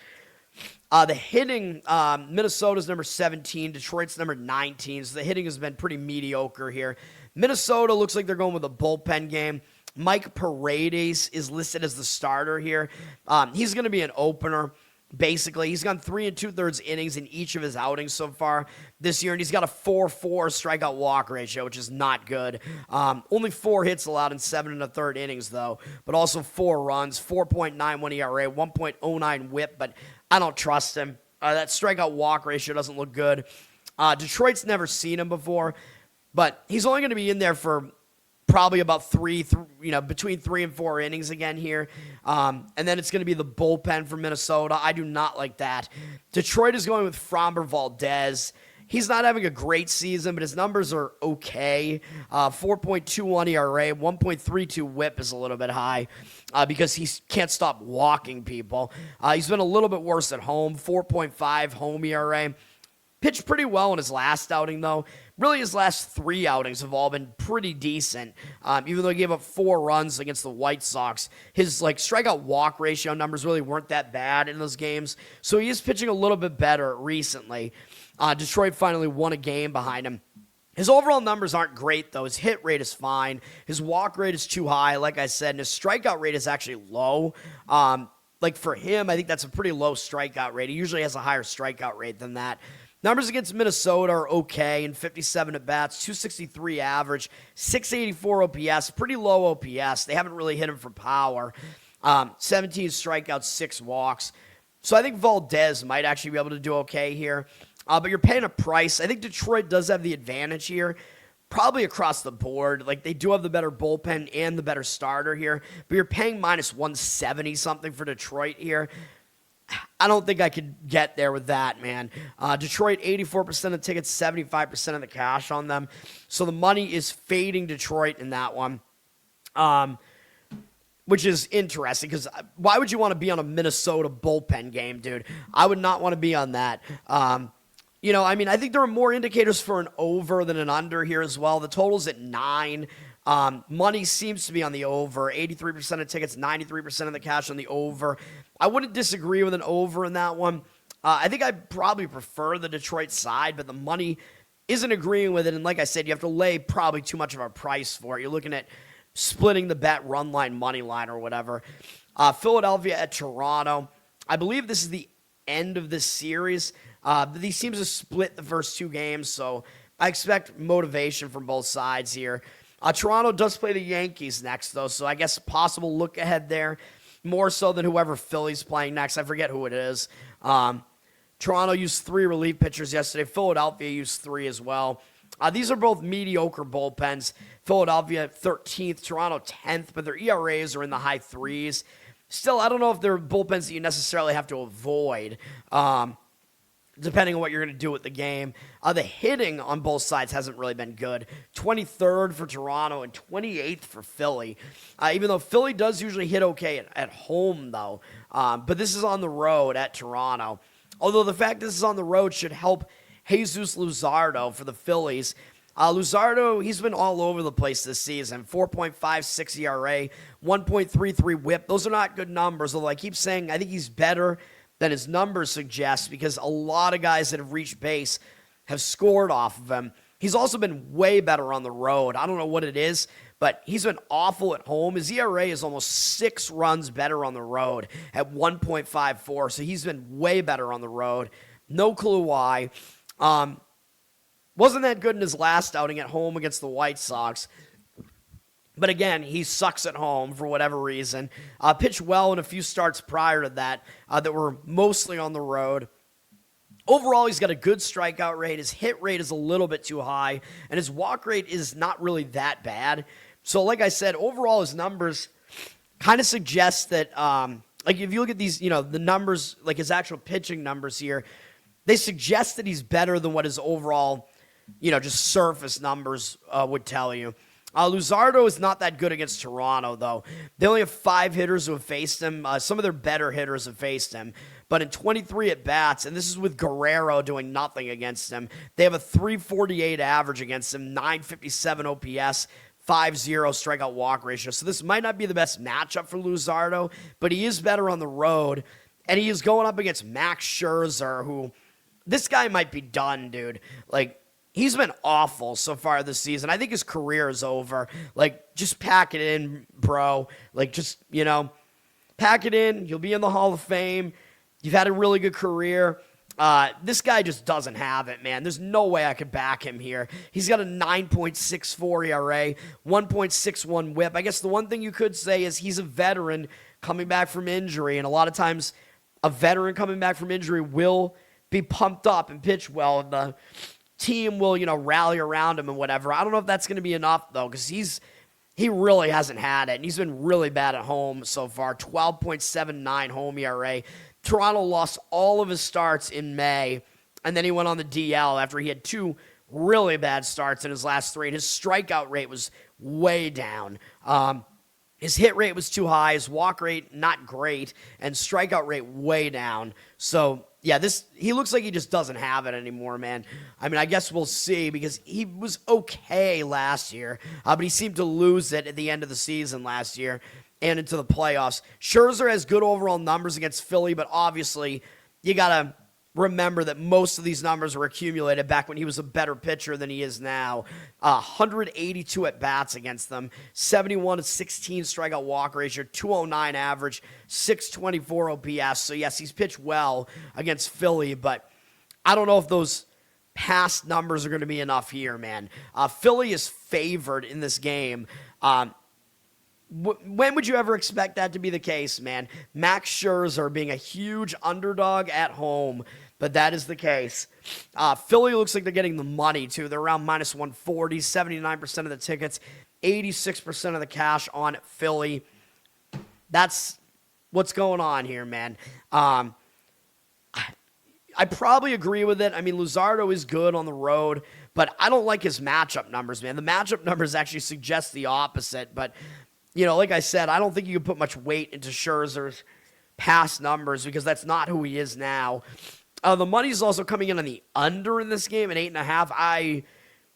The hitting, Minnesota's number 17, Detroit's number 19. So the hitting has been pretty mediocre here. Minnesota looks like they're going with a bullpen game. Mike Paredes is listed as the starter here. He's going to be an opener, basically. He's gone 3 2/3 innings in each of his outings so far this year, and he's got a 4.4 strikeout walk ratio, which is not good. Only 4 hits allowed in 7 1/3 innings, though, but also 4 runs, 4.91 ERA, 1.09 whip, but I don't trust him. That strikeout walk ratio doesn't look good. Detroit's never seen him before, but he's only going to be in there for probably about between 3 and 4 innings again here. And then it's going to be the bullpen for Minnesota. I do not like that. Detroit is going with Framber Valdez. He's not having a great season, but his numbers are okay. 4.21 ERA, 1.32 whip is a little bit high because he can't stop walking people. He's been a little bit worse at home, 4.5 home ERA. Pitched pretty well in his last outing, though. Really, his last 3 outings have all been pretty decent. Even though he gave up 4 runs against the White Sox, his strikeout walk ratio numbers really weren't that bad in those games. So he is pitching a little bit better recently. Detroit finally won a game behind him. His overall numbers aren't great, though. His hit rate is fine. His walk rate is too high, like I said, and his strikeout rate is actually low. For him, I think that's a pretty low strikeout rate. He usually has a higher strikeout rate than that. Numbers against Minnesota are okay in 57 at-bats, 263 average, 684 OPS, pretty low OPS. They haven't really hit him for power. 17 strikeouts, 6 walks. So I think Valdez might actually be able to do okay here. But you're paying a price. I think Detroit does have the advantage here. probably across the board. Like, they do have the better bullpen and the better starter here, but you're paying minus 170 something for Detroit here. I don't think I could get there with that, man. Detroit, 84% of tickets, 75% of the cash on them. So the money is fading Detroit in that one, which is interesting because why would you want to be on a Minnesota bullpen game, dude? I would not want to be on that. I think there are more indicators for an over than an under here as well. The total's at 9. Money seems to be on the over. 83% of tickets, 93% of the cash on the over. I wouldn't disagree with an over in that one. I think I'd probably prefer the Detroit side, but the money isn't agreeing with it. And like I said, you have to lay probably too much of a price for it. You're looking at splitting the bet, run line, money line, or whatever. Philadelphia at Toronto. I believe this is the end of this series. These teams have split the first 2 games, so I expect motivation from both sides here. Toronto does play the Yankees next, though, so I guess possible look ahead there, more so than whoever Philly's playing next. I forget who it is. Toronto used 3 relief pitchers yesterday. Philadelphia used 3 as well. These are both mediocre bullpens. Philadelphia 13th, Toronto 10th, but their ERAs are in the high 3s. Still, I don't know if they're bullpens that you necessarily have to avoid, depending on what you're going to do with the game. The hitting on both sides hasn't really been good. 23rd for Toronto and 28th for Philly. Even though Philly does usually hit okay at home, though. But this is on the road at Toronto. Although the fact this is on the road should help Jesus Luzardo for the Phillies. Luzardo, he's been all over the place this season. 4.56 ERA, 1.33 whip. Those are not good numbers, although I keep saying I think he's better than his numbers suggest because a lot of guys that have reached base have scored off of him. He's also been way better on the road. I don't know what it is, but he's been awful at home. His ERA is almost 6 runs better on the road at 1.54, so he's been way better on the road. No clue why. Wasn't that good in his last outing at home against the White Sox. But again, he sucks at home for whatever reason. Pitched well in a few starts prior to that that were mostly on the road. Overall, he's got a good strikeout rate. His hit rate is a little bit too high, and his walk rate is not really that bad. So like I said, overall, his numbers kind of suggest that, if you look at these, the numbers, like his actual pitching numbers here, they suggest that he's better than what his overall, just surface numbers would tell you. Luzardo is not that good against Toronto, though. They only have 5 hitters who have faced him. Some of their better hitters have faced him. But in 23 at-bats, and this is with Guerrero doing nothing against him, they have a 348 average against him, 957 OPS, 5.0 strikeout walk ratio. So this might not be the best matchup for Luzardo, but he is better on the road. And he is going up against Max Scherzer, who, this guy might be done, dude. He's been awful so far this season. I think his career is over. Just pack it in, bro. Pack it in. You'll be in the Hall of Fame. You've had a really good career. This guy just doesn't have it, man. There's no way I could back him here. He's got a 9.64 ERA, 1.61 whip. I guess the one thing you could say is he's a veteran coming back from injury, and a lot of times a veteran coming back from injury will be pumped up and pitch well, and the team will, rally around him and whatever. I don't know if that's going to be enough, though, because he really hasn't had it, and he's been really bad at home so far. 12.79 home ERA. Toronto lost all of his starts in May, and then he went on the DL after he had 2 really bad starts in his last 3, and his strikeout rate was way down. His hit rate was too high, his walk rate not great, and strikeout rate way down. So, yeah, he looks like he just doesn't have it anymore, man. I guess we'll see because he was okay last year, but he seemed to lose it at the end of the season last year and into the playoffs. Scherzer has good overall numbers against Philly, but obviously you got to remember that most of these numbers were accumulated back when he was a better pitcher than he is now. 182 at-bats against them, 71-16 strikeout walk ratio, 209 average, 624 OPS. So, yes, he's pitched well against Philly, but I don't know if those past numbers are going to be enough here, man. Philly is favored in this game. When would you ever expect that to be the case, man? Max Scherzer being a huge underdog at home, but that is the case. Philly looks like they're getting the money, too. They're around minus 140, 79% of the tickets, 86% of the cash on Philly. That's what's going on here, man. I probably agree with it. I mean, Luzardo is good on the road, but I don't like his matchup numbers, man. The matchup numbers actually suggest the opposite, but, like I said, I don't think you can put much weight into Scherzer's past numbers because that's not who he is now. The money's also coming in on the under in this game at 8.5. I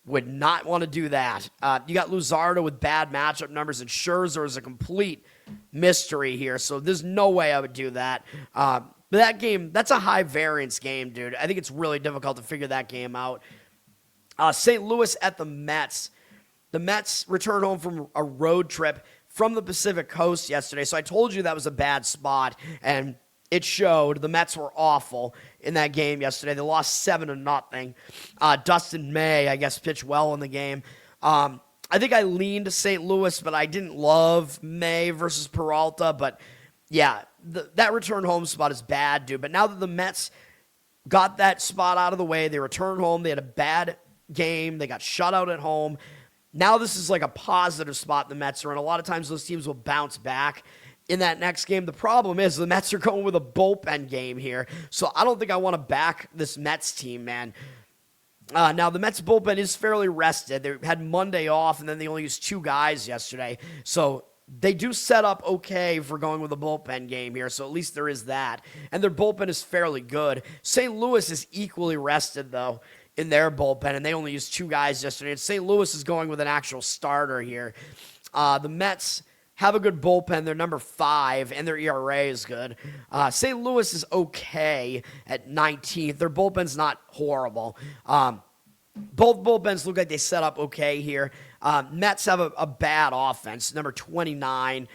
would not want to do that. You got Luzardo with bad matchup numbers, and Scherzer is a complete mystery here, so there's no way I would do that. But that game, that's a high variance game, dude. I think it's really difficult to figure that game out. St. Louis at the Mets. The Mets returned home from a road trip from the Pacific Coast yesterday, so I told you that was a bad spot, and it showed. The Mets were awful in that game yesterday. They lost 7-0. Dustin May, I guess, pitched well in the game. I think I leaned to St. Louis, but I didn't love May versus Peralta. But, yeah, that return home spot is bad, dude. But now that the Mets got that spot out of the way, they returned home. They had a bad game. They got shut out at home. Now this is like a positive spot the Mets are in. A lot of times those teams will bounce back in that next game. The problem is the Mets are going with a bullpen game here, so I don't think I want to back this Mets team, man. Now, the Mets bullpen is fairly rested. They had Monday off, and then they only used 2 guys yesterday, so they do set up okay for going with a bullpen game here, so at least there is that. And their bullpen is fairly good. St. Louis is equally rested, though, in their bullpen, and they only used 2 guys yesterday. And St. Louis is going with an actual starter here. The Mets have a good bullpen. They're number 5, and their ERA is good. St. Louis is okay at 19th. Their bullpen's not horrible. Both bullpens look like they set up okay here. Mets have a bad offense, number 29.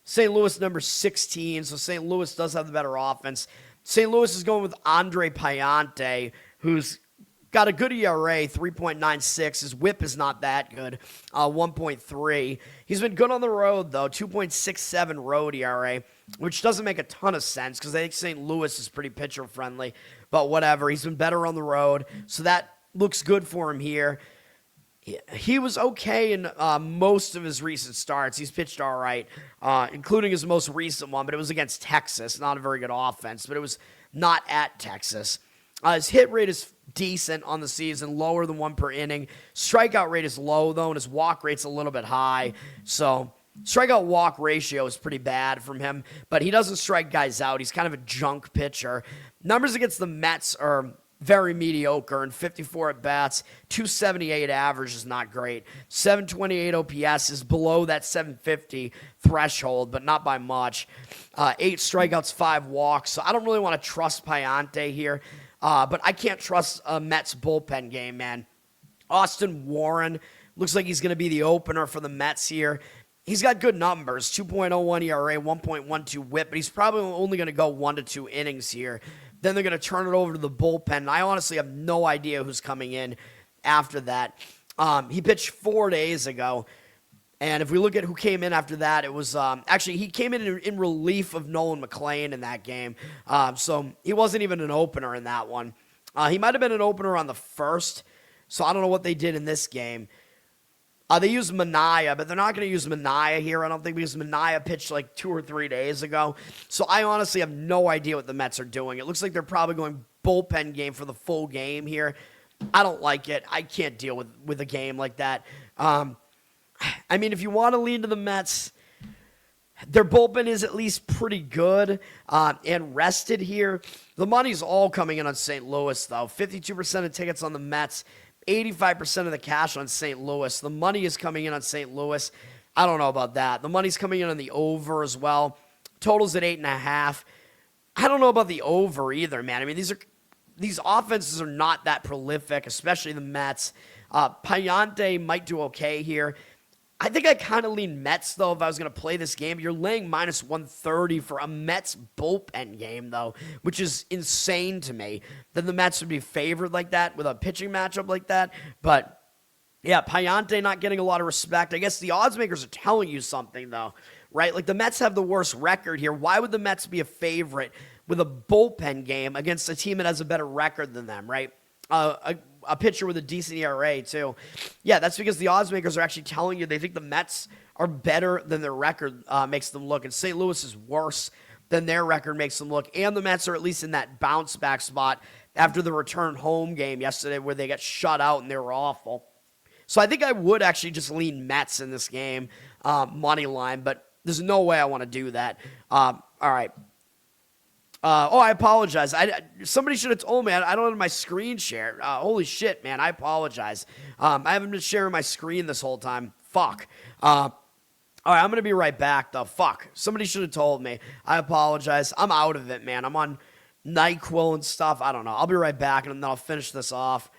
St. Louis, number 16, so St. Louis does have the better offense. St. Louis is going with Andre Payante, who's got a good ERA, 3.96. His whip is not that good, 1.3. He's been good on the road, though, 2.67 road ERA, which doesn't make a ton of sense because I think St. Louis is pretty pitcher-friendly. But whatever, he's been better on the road, so that looks good for him here. He was okay in most of his recent starts. He's pitched all right, including his most recent one, but it was against Texas. Not a very good offense, but it was not at Texas. His hit rate is decent on the season, lower than 1 per inning. Strikeout rate is low, though, and his walk rate's a little bit high. So strikeout-walk ratio is pretty bad from him, but he doesn't strike guys out. He's kind of a junk pitcher. Numbers against the Mets are very mediocre, and 54 at-bats, 278 average is not great. 728 OPS is below that 750 threshold, but not by much. 8 strikeouts, 5 walks, so I don't really want to trust Payante here. But I can't trust a Mets bullpen game, man. Austin Warren looks like he's going to be the opener for the Mets here. He's got good numbers, 2.01 ERA, 1.12 whip, but he's probably only going to go 1 to 2 innings here. Then they're going to turn it over to the bullpen, and I honestly have no idea who's coming in after that. He pitched 4 days ago, and if we look at who came in after that, it was actually he came in relief of Nolan McLean in that game. So he wasn't even an opener in that one. He might have been an opener on the first, so I don't know what they did in this game. They used Minaya, but they're not going to use Minaya here, I don't think, because Minaya pitched like 2 or 3 days ago. So I honestly have no idea what the Mets are doing. It looks like they're probably going bullpen game for the full game here. I don't like it. I can't deal with a game like that. I mean, if you want to lean to the Mets, their bullpen is at least pretty good and rested here. The money's all coming in on St. Louis, though. 52% of tickets on the Mets, 85% of the cash on St. Louis. The money is coming in on St. Louis. I don't know about that. The money's coming in on the over as well. Total's at 8.5. I don't know about the over either, man. I mean, these offenses are not that prolific, especially the Mets. Payante might do okay here. I think I kind of lean Mets, though, if I was going to play this game. You're laying minus 130 for a Mets bullpen game, though, which is insane to me that the Mets would be favored like that with a pitching matchup like that. But, yeah, Payante not getting a lot of respect. I guess the odds makers are telling you something, though, right? Like, the Mets have the worst record here. Why would the Mets be a favorite with a bullpen game against a team that has a better record than them, right? A pitcher with a decent ERA, too. Yeah, that's because the odds makers are actually telling you they think the Mets are better than their record makes them look, and St. Louis is worse than their record makes them look, and the Mets are at least in that bounce-back spot after the return home game yesterday where they got shut out and they were awful. So I think I would actually just lean Mets in this game, money line, but there's no way I want to do that. All right. I apologize. Somebody should have told me. I don't have my screen share. Holy shit, man. I apologize. I haven't been sharing my screen this whole time. Fuck. All right, I'm going to be right back, though. Fuck. Somebody should have told me. I apologize. I'm out of it, man. I'm on NyQuil and stuff. I don't know. I'll be right back, and then I'll finish this off.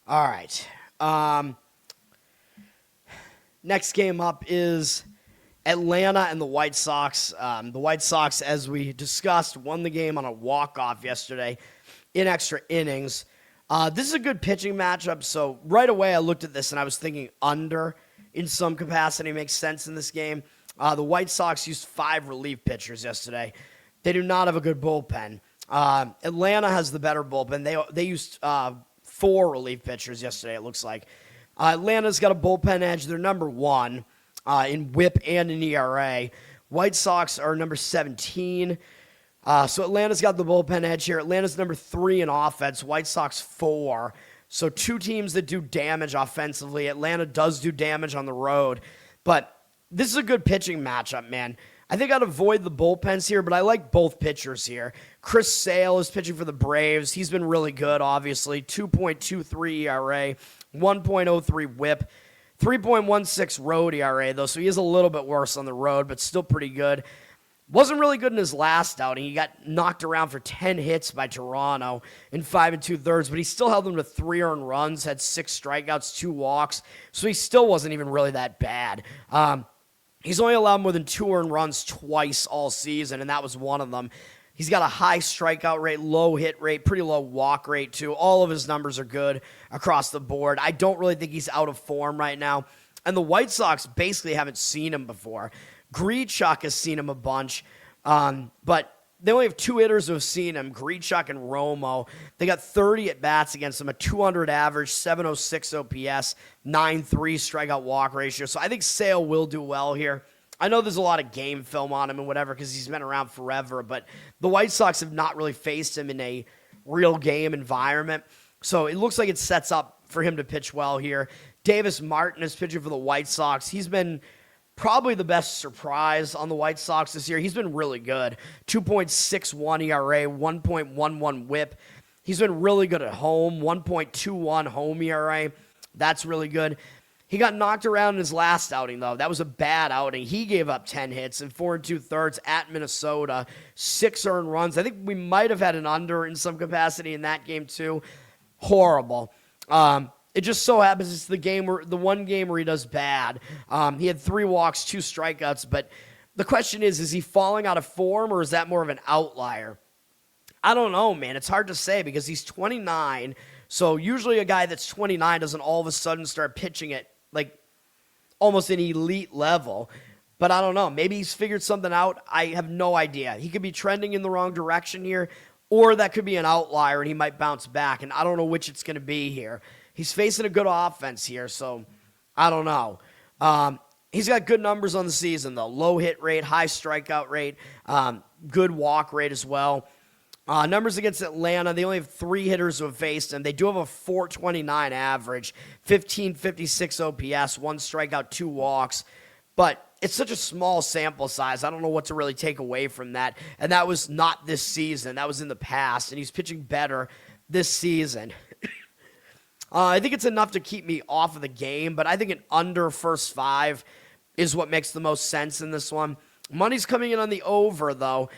All right. Next game up is Atlanta and the White Sox. The White Sox, as we discussed, won the game on a walk-off yesterday in extra innings. This is a good pitching matchup, so right away I looked at this and I was thinking under in some capacity makes sense in this game. The White Sox used 5 relief pitchers yesterday. They do not have a good bullpen. Atlanta has the better bullpen. They used 4 relief pitchers yesterday, it looks like. Atlanta's got a bullpen edge. They're number 1 in whip and in ERA. White Sox are number 17. So Atlanta's got the bullpen edge here. Atlanta's number 3 in offense. White Sox 4. So 2 teams that do damage offensively. Atlanta does do damage on the road. But this is a good pitching matchup, man. I think I'd avoid the bullpens here, but I like both pitchers here. Chris Sale is pitching for the Braves. He's been really good, obviously. 2.23 ERA, 1.03 whip, 3.16 road ERA, though, so he is a little bit worse on the road, but still pretty good. Wasn't really good in his last outing. He got knocked around for 10 hits by Toronto in 5 2/3, but he still held them to 3 earned runs, had 6 strikeouts, 2 walks, so he still wasn't even really that bad. He's only allowed more than 2 earned runs twice all season, and that was one of them. He's got a high strikeout rate, low hit rate, pretty low walk rate, too. All of his numbers are good across the board. I don't really think he's out of form right now. And the White Sox basically haven't seen him before. Grichuk has seen him a bunch, but they only have 2 hitters who have seen him, Grichuk and Romo. They got 30 at-bats against him, a 200 average, 706 OPS, 9.3 strikeout walk ratio. So I think Sale will do well here. I know there's a lot of game film on him and whatever because he's been around forever, but the White Sox have not really faced him in a real game environment. So it looks like it sets up for him to pitch well here. Davis Martin is pitching for the White Sox. He's been probably the best surprise on the White Sox this year. He's been really good. 2.61 ERA, 1.11 whip. He's been really good at home, 1.21 home ERA. That's really good. He got knocked around in his last outing, though. That was a bad outing. He gave up 10 hits in 4 2/3 at Minnesota, 6 earned runs. I think we might have had an under in some capacity in that game, too. Horrible. It just so happens it's the one game where he does bad. He had 3 walks, 2 strikeouts, but the question is he falling out of form or is that more of an outlier? I don't know, man. It's hard to say because he's 29, so usually a guy that's 29 doesn't all of a sudden start pitching at like almost an elite level. But I don't know. Maybe he's figured something out. I have no idea. He could be trending in the wrong direction here, or that could be an outlier and he might bounce back. And I don't know which it's going to be here. He's facing a good offense here, so I don't know. He's got good numbers on the season, though. Low hit rate, high strikeout rate, good walk rate as well. Numbers against Atlanta, they only have 3 hitters who have faced him. They do have a 429 average, 1556 OPS, 1 strikeout, 2 walks. But it's such a small sample size. I don't know what to really take away from that. And that was not this season. That was in the past. And he's pitching better this season. I think it's enough to keep me off of the game, but I think an under first 5 is what makes the most sense in this one. Money's coming in on the over, though.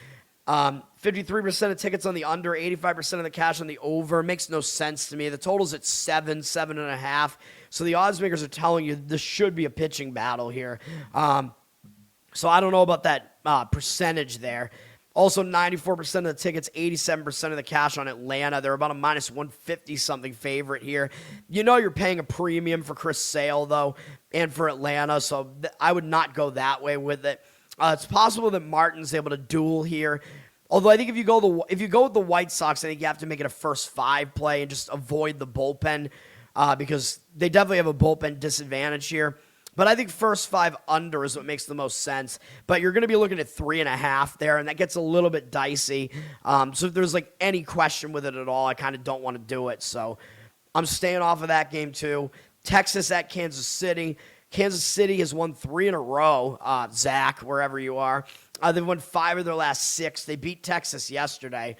53% of tickets on the under, 85% of the cash on the over. Makes no sense to me. The total's at 7.5. So the odds makers are telling you this should be a pitching battle here. So I don't know about that percentage there. Also, 94% of the tickets, 87% of the cash on Atlanta. They're about a minus 150-something favorite here. You know you're paying a premium for Chris Sale, though, and for Atlanta, so I would not go that way with it. It's possible that Martin's able to duel here. Although I think if you go with the White Sox, I think you have to make it a first 5 play and just avoid the bullpen because they definitely have a bullpen disadvantage here. But I think first 5 under is what makes the most sense. But you're going to be looking at 3.5 there, and that gets a little bit dicey. So if there's like any question with it at all, I kind of don't want to do it. So I'm staying off of that game too. Texas at Kansas City. Kansas City has won 3 in a row, Zach, wherever you are. They've won 5 of their last 6. They beat Texas yesterday.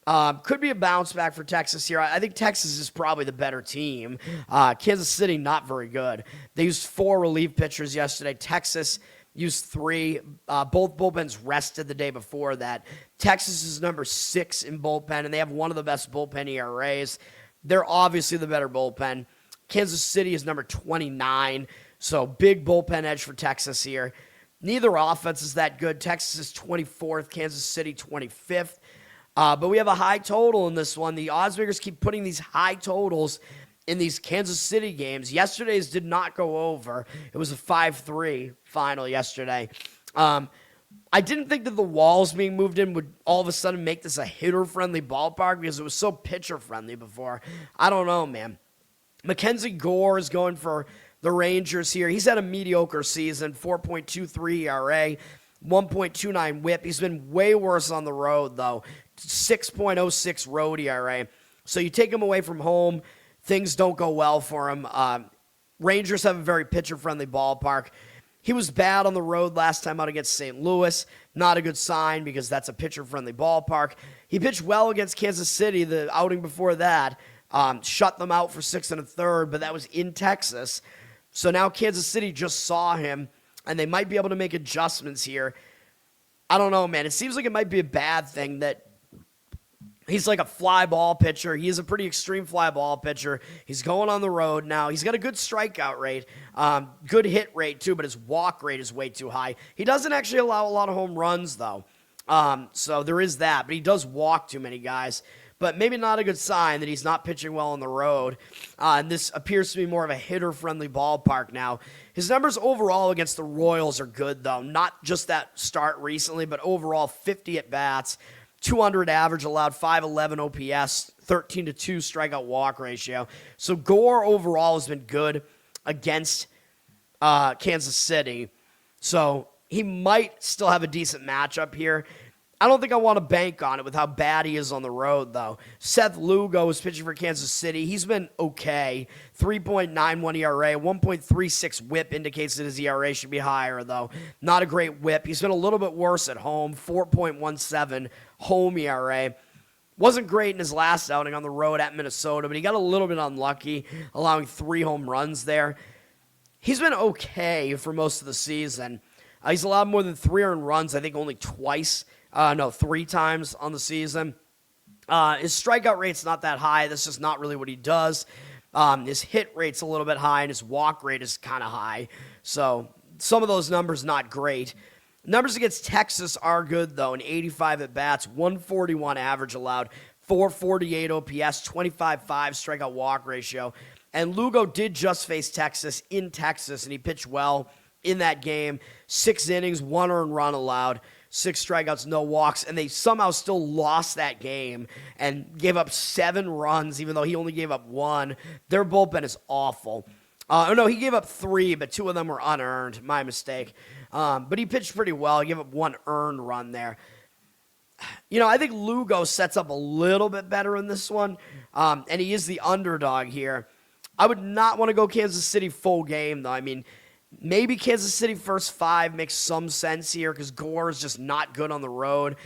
Could be a bounce back for Texas here. I think Texas is probably the better team. Kansas City, not very good. They used 4 relief pitchers yesterday. Texas used 3. Both bullpens rested the day before that. Texas is number 6 in bullpen, and they have one of the best bullpen ERAs. They're obviously the better bullpen. Kansas City is number 29, so big bullpen edge for Texas here. Neither offense is that good. Texas is 24th, Kansas City 25th. But we have a high total in this one. The odds makers keep putting these high totals in these Kansas City games. Yesterday's did not go over. It was a 5-3 final yesterday. I didn't think that the walls being moved in would all of a sudden make this a hitter-friendly ballpark because it was so pitcher-friendly before. I don't know, man. Mackenzie Gore is going for the Rangers here. He's had a mediocre season, 4.23 ERA, 1.29 whip. He's been way worse on the road, though. 6.06 road ERA. So you take him away from home, things don't go well for him. Rangers have a very pitcher-friendly ballpark. He was bad on the road last time out against St. Louis. Not a good sign because that's a pitcher-friendly ballpark. He pitched well against Kansas City the outing before that. Shut them out for 6 1/3, but that was in Texas. So now Kansas City just saw him, and they might be able to make adjustments here. I don't know, man. It seems like it might be a bad thing that he's like a fly ball pitcher. He is a pretty extreme fly ball pitcher. He's going on the road now. He's got a good strikeout rate, good hit rate too, but his walk rate is way too high. He doesn't actually allow a lot of home runs, though. So there is that, but he does walk too many guys. But maybe not a good sign that he's not pitching well on the road. And this appears to be more of a hitter-friendly ballpark now. His numbers overall against the Royals are good, though. Not just that start recently, but overall 50 at-bats, 200 average allowed, 511 OPS, 13-2 strikeout walk ratio. So Gore overall has been good against Kansas City. So he might still have a decent matchup here. I don't think I want to bank on it with how bad he is on the road, though. Seth Lugo is pitching for Kansas City. He's been okay. 3.91 ERA, 1.36 whip indicates that his ERA should be higher, though. Not a great whip. He's been a little bit worse at home, 4.17 home ERA. Wasn't great in his last outing on the road at Minnesota, but he got a little bit unlucky, allowing 3 home runs there. He's been okay for most of the season. He's allowed more than 3 earned runs, I think only twice. 3 times on the season. His strikeout rate's not that high. That's just not really what he does. His hit rate's a little bit high, and his walk rate is kind of high. So some of those numbers not great. Numbers against Texas are good, though. An 85 at-bats, 141 average allowed, 448 OPS, 25.5 strikeout walk ratio. And Lugo did just face Texas in Texas, and he pitched well. in that game. 6 innings, 1 earned run allowed, 6 strikeouts, no walks, and they somehow still lost that game and gave up 7 runs, even though he only gave up 1. Their bullpen is awful. No, he gave up 3, but 2 of them were unearned. My mistake. But he pitched pretty well. He gave up 1 earned run there. I think Lugo sets up a little bit better in this one, and he is the underdog here. I would not want to go Kansas City full game, though. I mean, maybe Kansas City first 5 makes some sense here because Gore is just not good on the road.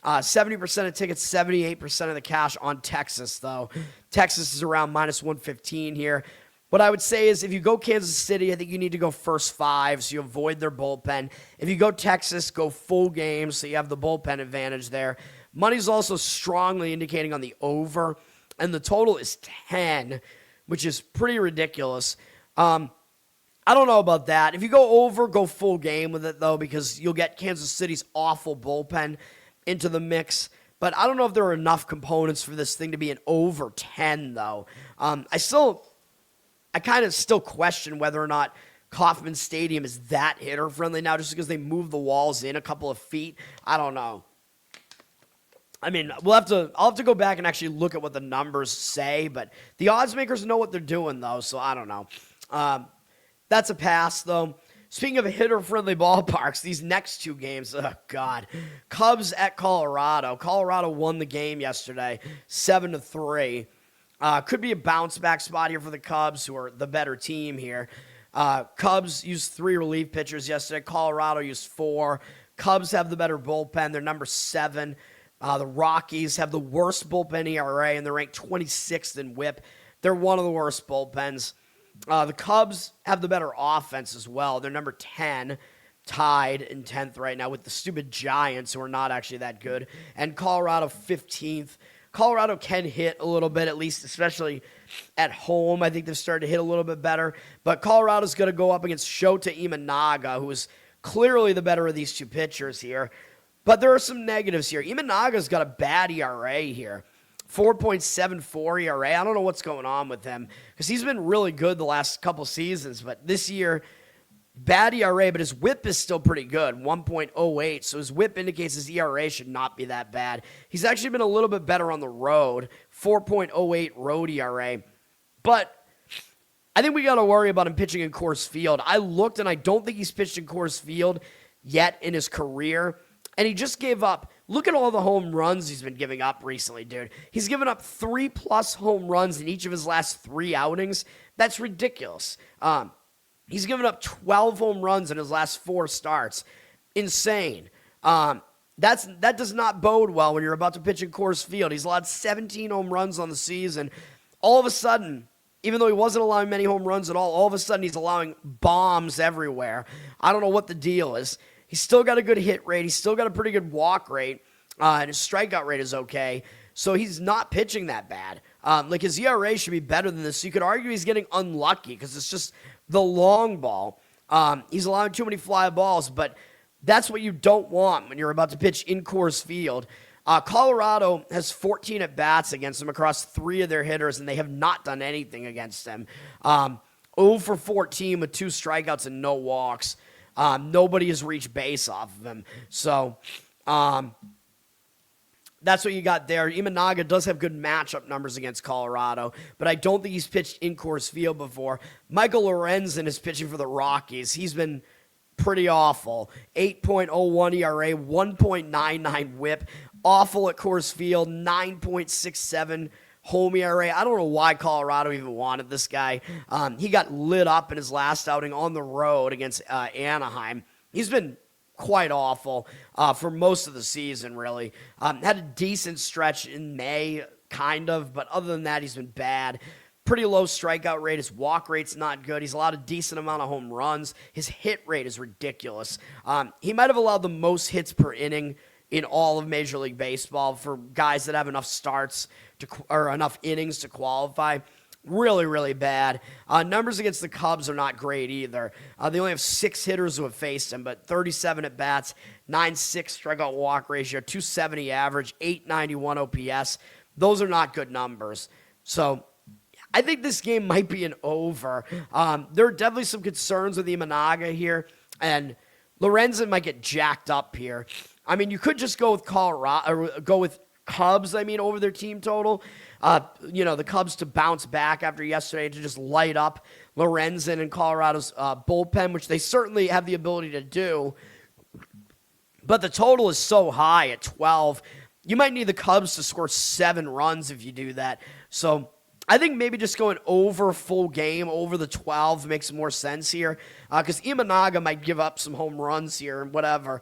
70% of tickets, 78% of the cash on Texas, though. Texas is around minus 115 here. What I would say is if you go Kansas City, I think you need to go first 5 so you avoid their bullpen. If you go Texas, go full game so you have the bullpen advantage there. Money's also strongly indicating on the over, and the total is 10, which is pretty ridiculous. I don't know about that. If you go over, go full game with it, though, because you'll get Kansas City's awful bullpen into the mix. But I don't know if there are enough components for this thing to be an over 10, though. I kind of still question whether or not Kauffman Stadium is that hitter-friendly now just because they moved the walls in a couple of feet. I don't know. I mean, I'll have to go back and actually look at what the numbers say, but the odds makers know what they're doing, though, so I don't know. That's a pass, though. Speaking of hitter-friendly ballparks, these next 2 games, oh, God. Cubs at Colorado. Colorado won the game yesterday, 7-3. Could be a bounce-back spot here for the Cubs, who are the better team here. Cubs used 3 relief pitchers yesterday. Colorado used 4. Cubs have the better bullpen. They're number 7. The Rockies have the worst bullpen ERA, and they're ranked 26th in WHIP. They're one of the worst bullpens. The Cubs have the better offense as well. They're number 10, tied in 10th right now with the stupid Giants, who are not actually that good. And Colorado 15th. Colorado can hit a little bit, at least, especially at home. I think they've started to hit a little bit better. But Colorado's going to go up against Shota Imanaga, who is clearly the better of these 2 pitchers here. But there are some negatives here. Imanaga's got a bad ERA here. 4.74 ERA. I don't know what's going on with him because he's been really good the last couple seasons. But this year, bad ERA, but his WHIP is still pretty good, 1.08. So his WHIP indicates his ERA should not be that bad. He's actually been a little bit better on the road, 4.08 road ERA. But I think we got to worry about him pitching in Coors Field. I looked, and I don't think he's pitched in Coors Field yet in his career. And he just gave up. Look at all the home runs he's been giving up recently, dude. He's given up 3+ home runs in each of his last 3 outings. That's ridiculous. He's given up 12 home runs in his last 4 starts. Insane. That does not bode well when you're about to pitch in Coors Field. He's allowed 17 home runs on the season. All of a sudden, even though he wasn't allowing many home runs at all of a sudden he's allowing bombs everywhere. I don't know what the deal is. He's still got a good hit rate. He's still got a pretty good walk rate. And his strikeout rate is okay. So he's not pitching that bad. His ERA should be better than this. So you could argue he's getting unlucky because it's just the long ball. He's allowing too many fly balls, but that's what you don't want when you're about to pitch in Coors Field. Colorado has 14 at-bats against them across 3 of their hitters, and they have not done anything against them. 0 for 14 with 2 strikeouts and no walks. Nobody has reached base off of him. So that's what you got there. Imanaga does have good matchup numbers against Colorado, but I don't think he's pitched in Coors Field before. Michael Lorenzen is pitching for the Rockies. He's been pretty awful. 8.01 ERA, 1.99 WHIP. Awful at Coors Field, 9.67 home ERA. I don't know why Colorado even wanted this guy. He got lit up in his last outing on the road against Anaheim. He's been quite awful for most of the season, really. Had a decent stretch in May, kind of, but other than that, he's been bad. Pretty low strikeout rate. His walk rate's not good. He's allowed a decent amount of home runs. His hit rate is ridiculous. He might have allowed the most hits per inning in all of Major League Baseball for guys that have enough starts or enough innings to qualify. Really, really bad. Numbers against the Cubs are not great either. They only have 6 hitters who have faced him, but 37 at-bats, 9.6 strikeout walk ratio, 270 average, 891 OPS. Those are not good numbers. So I think this game might be an over. There are definitely some concerns with Imanaga here. And Lorenzen might get jacked up here. I mean, you could just go with Colorado, or go with Cubs, over their team total. The Cubs to bounce back after yesterday to just light up Lorenzen and Colorado's bullpen, which they certainly have the ability to do. But the total is so high at 12. You might need the Cubs to score 7 runs if you do that. So I think maybe just going over full game, over the 12 makes more sense here. Because Imanaga might give up some home runs here and whatever.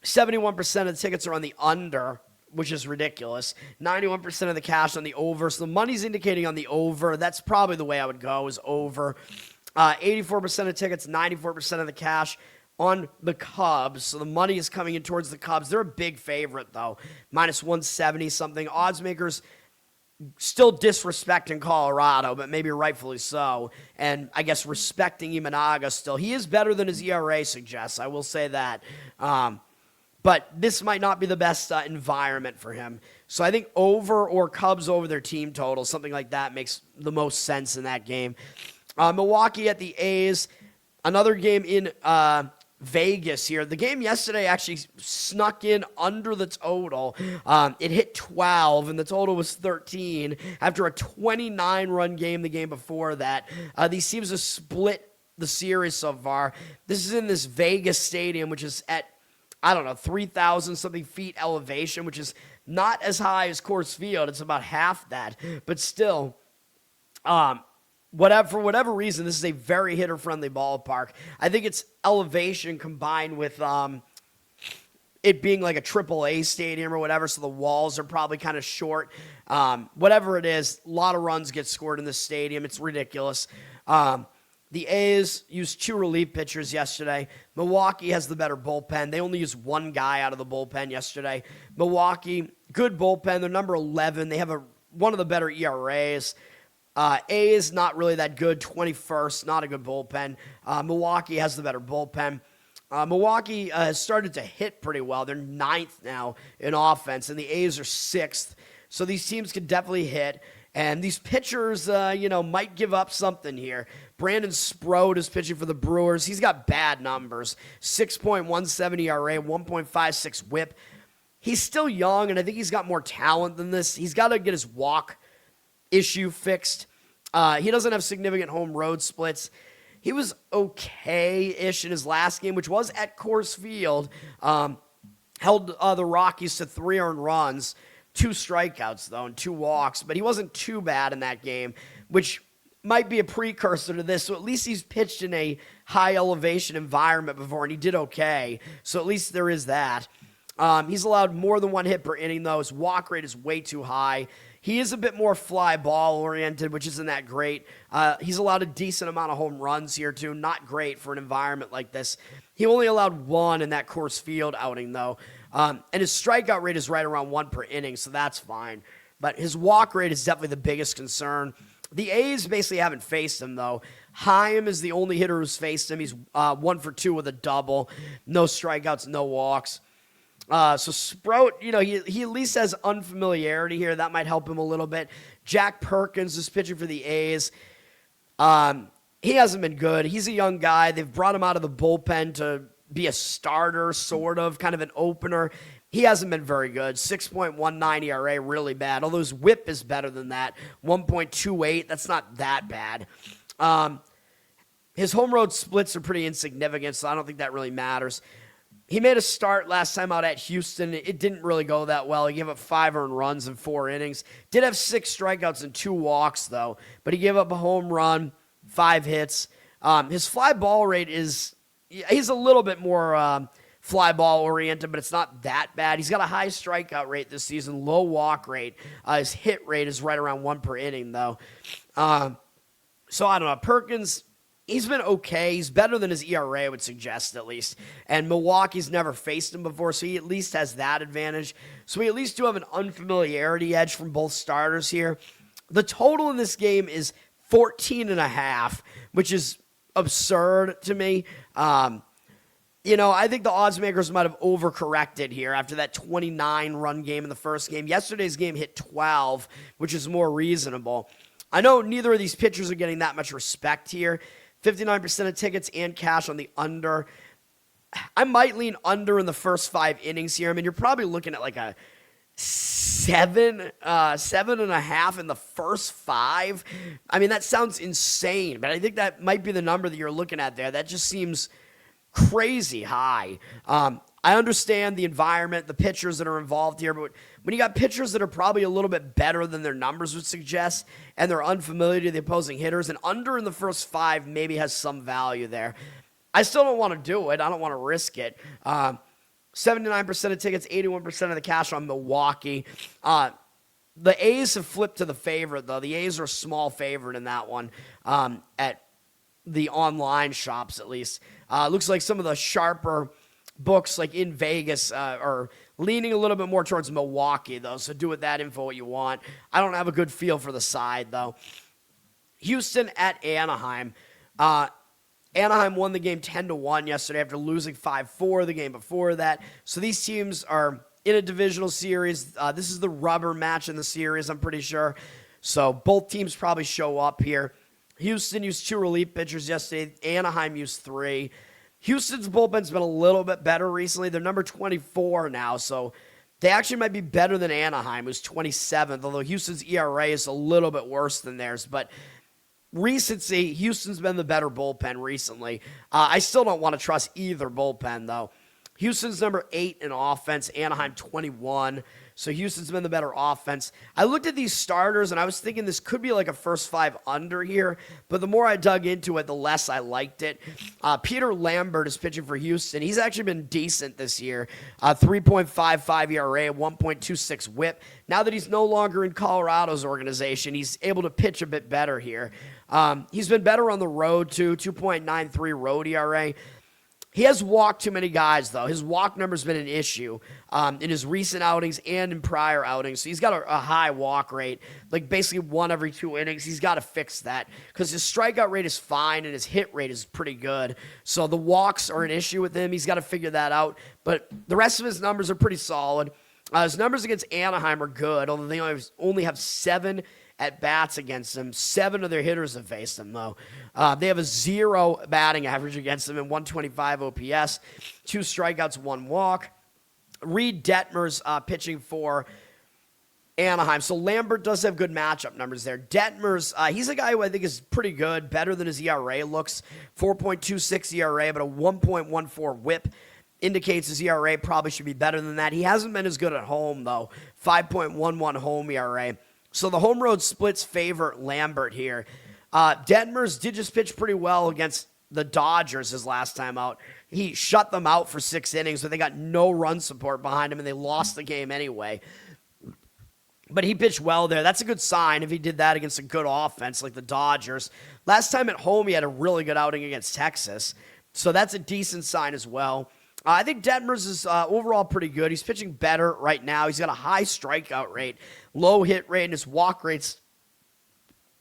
71% of the tickets are on the under, which is ridiculous. 91% of the cash on the over. So the money's indicating on the over. That's probably the way I would go, is over. 84% of tickets, 94% of the cash on the Cubs. So the money is coming in towards the Cubs. They're a big favorite, though. Minus 170 something. Odds makers still disrespecting Colorado, but maybe rightfully so. And I guess respecting Imanaga still. He is better than his ERA suggests. I will say that. But this might not be the best environment for him. So I think over or Cubs over their team total, something like that makes the most sense in that game. Milwaukee at the A's. Another game in Vegas here. The game yesterday actually snuck in under the total. It hit 12, and the total was 13 after a 29-run game the game before that. These teams have split the series so far. This is in this Vegas stadium, which is at 3,000 something feet elevation, which is not as high as Coors Field. It's about half that, but still, for whatever reason, this is a very hitter-friendly ballpark. I think it's elevation combined with it being like a AAA stadium or whatever, so the walls are probably kind of short. Whatever it is, a lot of runs get scored in this stadium. It's ridiculous. The A's used 2 relief pitchers yesterday. Milwaukee has the better bullpen. They only used 1 guy out of the bullpen yesterday. Milwaukee, good bullpen. They're number 11. They have one of the better ERAs. A's not really that good. 21st, not a good bullpen. Milwaukee has the better bullpen. Milwaukee has started to hit pretty well. They're 9th now in offense, and the A's are 6th. So these teams can definitely hit. And these pitchers, might give up something here. Brandon Sproat is pitching for the Brewers. He's got bad numbers. 6.17 ERA, 1.56 whip. He's still young, and I think he's got more talent than this. He's got to get his walk issue fixed. He doesn't have significant home road splits. He was okay-ish in his last game, which was at Coors Field. Held the Rockies to 3 earned runs. 2 strikeouts, though, and 2 walks. But he wasn't too bad in that game, which might be a precursor to this. So at least he's pitched in a high-elevation environment before, and he did okay. So at least there is that. He's allowed more than 1 hit per inning, though. His walk rate is way too high. He is a bit more fly ball oriented, which isn't that great. He's allowed a decent amount of home runs here, too. Not great for an environment like this. He only allowed 1 in that Coors Field outing, though. And his strikeout rate is right around 1 per inning, so that's fine. But his walk rate is definitely the biggest concern. The A's basically haven't faced him, though. Heim is the only hitter who's faced him. He's 1 for 2 with a double. No strikeouts, no walks. So Sprout, he at least has unfamiliarity here. That might help him a little bit. Jack Perkins is pitching for the A's. He hasn't been good. He's a young guy. They've brought him out of the bullpen to be a starter, sort of, kind of an opener. He hasn't been very good. 6.19 ERA, really bad. Although his whip is better than that. 1.28, that's not that bad. His home road splits are pretty insignificant, so I don't think that really matters. He made a start last time out at Houston. It didn't really go that well. He gave up 5 earned runs in 4 innings. Did have 6 strikeouts and 2 walks, though. But he gave up a home run, 5 hits. His fly ball rate is... He's a little bit more fly ball oriented, but it's not that bad. He's got a high strikeout rate this season, low walk rate. His hit rate is right around 1 per inning, though. So I don't know. Perkins... He's been okay. He's better than his ERA, I would suggest, at least. And Milwaukee's never faced him before, so he at least has that advantage. So we at least do have an unfamiliarity edge from both starters here. The total in this game is 14.5, which is absurd to me. I think the odds makers might have overcorrected here after that 29-run game in the first game. Yesterday's game hit 12, which is more reasonable. I know neither of these pitchers are getting that much respect here. 59% of tickets and cash on the under. I might lean under in the first 5 innings here. I mean, you're probably looking at like a 7.5 in the first 5. I mean, that sounds insane, but I think that might be the number that you're looking at there. That just seems crazy high. I understand the environment, the pitchers that are involved here, but when you got pitchers that are probably a little bit better than their numbers would suggest, and they're unfamiliar to the opposing hitters, and under in the first 5 maybe has some value there. I still don't want to do it. I don't want to risk it. 79% of tickets, 81% of the cash on Milwaukee. The A's have flipped to the favorite, though. The A's are a small favorite in that one at the online shops, at least. Looks like some of the sharper books, like in Vegas, are leaning a little bit more towards Milwaukee, though. So do with that info what you want. I don't have a good feel for the side, though. Houston at Anaheim. Anaheim won the game 10-1 yesterday after losing 5-4 the game before that. So these teams are in a divisional series. This is the rubber match in the series, I'm pretty sure. So both teams probably show up here. Houston used 2 relief pitchers yesterday. Anaheim used 3. Houston's bullpen's been a little bit better recently. They're number 24 now, so they actually might be better than Anaheim, who's 27th, although Houston's ERA is a little bit worse than theirs. But recency, Houston's been the better bullpen recently. I still don't want to trust either bullpen, though. Houston's number 8 in offense, Anaheim 21. So Houston's been the better offense. I looked at these starters, and I was thinking this could be like a first 5 under here, but the more I dug into it, the less I liked it. Peter Lambert is pitching for Houston. He's actually been decent this year. 3.55 ERA, 1.26 whip. Now that he's no longer in Colorado's organization, he's able to pitch a bit better here. He's been better on the road, too, 2.93 road ERA. He has walked too many guys, though. His walk number's been an issue in his recent outings and in prior outings. So he's got a high walk rate, like basically 1 every 2 innings. He's got to fix that because his strikeout rate is fine and his hit rate is pretty good. So the walks are an issue with him. He's got to figure that out. But the rest of his numbers are pretty solid. His numbers against Anaheim are good, although they only have 7 at-bats against them. 7 of their hitters have faced them, though. They have a 0 batting average against them and 125 OPS, 2 strikeouts, 1 walk. Reed Detmer's pitching for Anaheim. So Lambert does have good matchup numbers there. Detmer's, he's a guy who I think is pretty good, better than his ERA looks. 4.26 ERA, but a 1.14 whip. Indicates his ERA probably should be better than that. He hasn't been as good at home, though. 5.11 home ERA. So the home road splits favor Lambert here. Detmers did just pitch pretty well against the Dodgers his last time out. He shut them out for 6 innings, but they got no run support behind him, and they lost the game anyway. But he pitched well there. That's a good sign if he did that against a good offense like the Dodgers. Last time at home, he had a really good outing against Texas. So that's a decent sign as well. I think Detmers is overall pretty good. He's pitching better right now. He's got a high strikeout rate, low hit rate, and his walk rate's,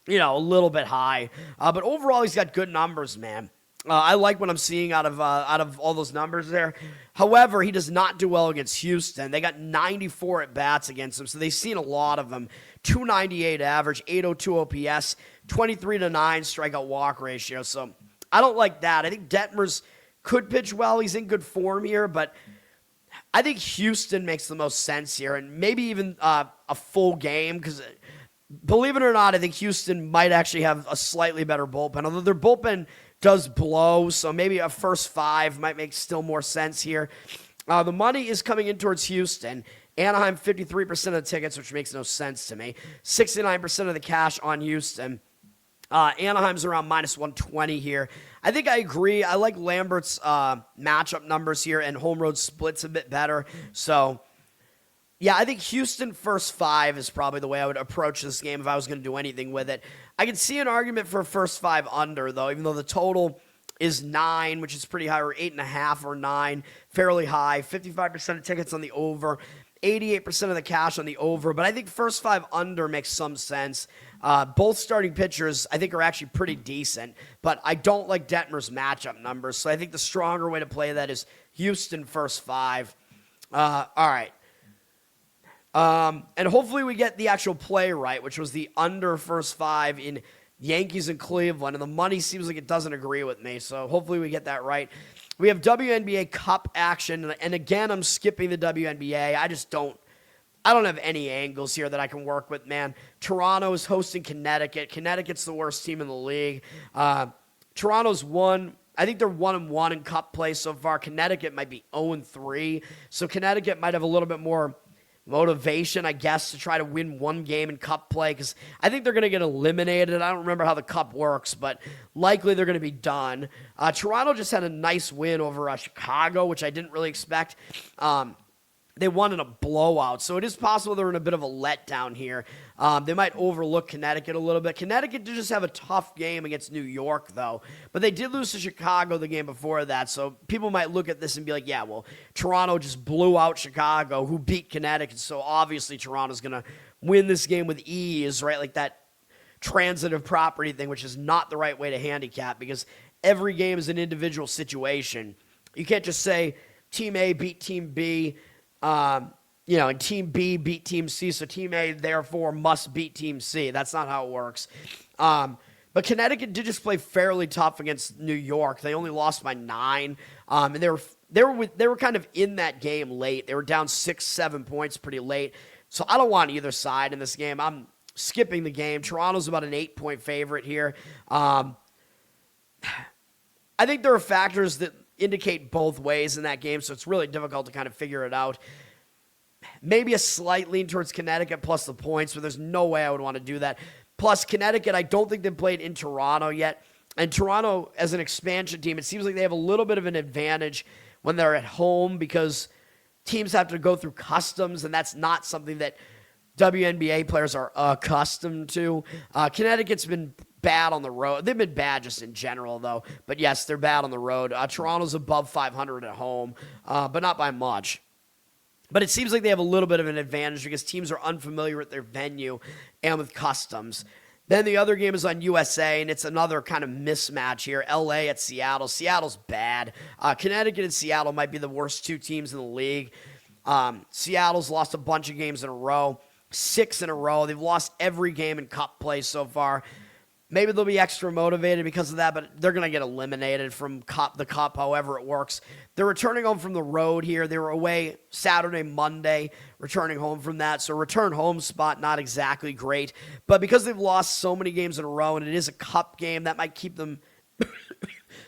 a little bit high. But overall, he's got good numbers, man. I like what I'm seeing out of all those numbers there. However, he does not do well against Houston. They got 94 at-bats against him, so they've seen a lot of them. 298 average, 802 OPS, 23-9 strikeout walk ratio. So I don't like that. I think Detmers could pitch well. He's in good form here, but I think Houston makes the most sense here, and maybe even a full game because, believe it or not, I think Houston might actually have a slightly better bullpen, although their bullpen does blow, so maybe a first 5 might make still more sense here. The money is coming in towards Houston. Anaheim, 53% of the tickets, which makes no sense to me. 69% of the cash on Houston. Anaheim's around minus 120 here. I think I agree. I like Lambert's matchup numbers here, and home road splits a bit better. So, yeah, I think Houston first 5 is probably the way I would approach this game if I was going to do anything with it. I could see an argument for a first 5 under, though, even though the total is 9, which is pretty high, or 8.5 or 9, fairly high. 55% of tickets on the over. 88% of the cash on the over, but I think first 5 under makes some sense. Both starting pitchers, I think, are actually pretty decent, but I don't like Detmer's matchup numbers, so I think the stronger way to play that is Houston first 5. All right. And hopefully we get the actual play right, which was the under first 5 in Yankees and Cleveland, and the money seems like it doesn't agree with me, so hopefully we get that right. We have WNBA Cup action, and again, I'm skipping the WNBA. I don't have any angles here that I can work with, man. Toronto is hosting Connecticut. Connecticut's the worst team in the league. Toronto's won. I think they're 1-1 in Cup play so far. Connecticut might be 0-3, so Connecticut might have a little bit more motivation, I guess, to try to win one game in Cup play, because I think they're going to get eliminated. I don't remember how the Cup works, but likely they're going to be done. Toronto just had a nice win over Chicago, which I didn't really expect. They won in a blowout, so it is possible they're in a bit of a letdown here. They might overlook Connecticut a little bit. Connecticut did just have a tough game against New York, though, but they did lose to Chicago the game before that, so people might look at this and be like, yeah, well, Toronto just blew out Chicago, who beat Connecticut, so obviously Toronto's going to win this game with ease, right? Like that transitive property thing, which is not the right way to handicap, because every game is an individual situation. You can't just say Team A beat Team B, and Team B beat Team C, so Team A, therefore, must beat Team C. That's not how it works. But Connecticut did just play fairly tough against New York. They only lost by 9, and they were kind of in that game late. They were down 6-7 points pretty late, so I don't want either side in this game. I'm skipping the game. Toronto's about an 8-point favorite here. I think there are factors that indicate both ways in that game, so it's really difficult to kind of figure it out. Maybe a slight lean towards Connecticut plus the points, but there's no way I would want to do that. Plus, Connecticut, I don't think they've played in Toronto yet. And Toronto, as an expansion team, it seems like they have a little bit of an advantage when they're at home, because teams have to go through customs, and that's not something that WNBA players are accustomed to. Connecticut's been bad on the road. They've been bad just in general, though. But yes, they're bad on the road. Toronto's above 500 at home, but not by much. But it seems like they have a little bit of an advantage because teams are unfamiliar with their venue and with customs. Then the other game is on USA, and it's another kind of mismatch here. LA at Seattle. Seattle's bad. Connecticut and Seattle might be the worst two teams in the league. Seattle's lost a bunch of games in a row, 6 in a row. They've lost every game in Cup play so far. Maybe they'll be extra motivated because of that, but they're going to get eliminated from the Cup, however it works. They're returning home from the road here. They were away Saturday, Monday, returning home from that. So return home spot, not exactly great. But because they've lost so many games in a row, and it is a Cup game, that might keep them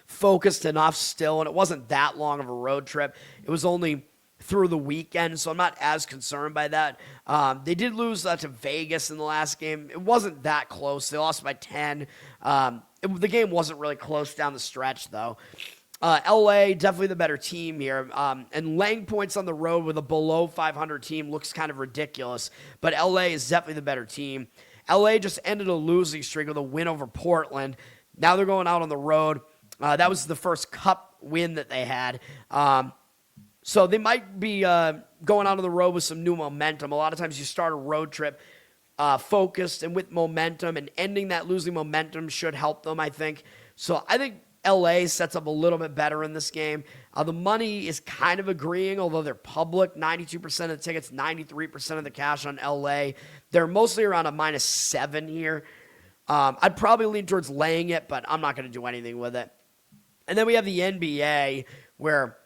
focused enough still. And it wasn't that long of a road trip. It was only through the weekend, so I'm not as concerned by that. They did lose to Vegas in the last game. It wasn't that close. They lost by 10. The game wasn't really close down the stretch, though. LA, definitely the better team here. And laying points on the road with a below 500 team looks kind of ridiculous, but LA is definitely the better team. LA just ended a losing streak with a win over Portland. Now they're going out on the road. That was the first Cup win that they had. So they might be going out on the road with some new momentum. A lot of times you start a road trip focused and with momentum, and ending that losing momentum should help them, I think. So I think LA sets up a little bit better in this game. The money is kind of agreeing, although they're public. 92% of the tickets, 93% of the cash on LA. They're mostly around a -7 here. I'd probably lean towards laying it, but I'm not going to do anything with it. And then we have the NBA where,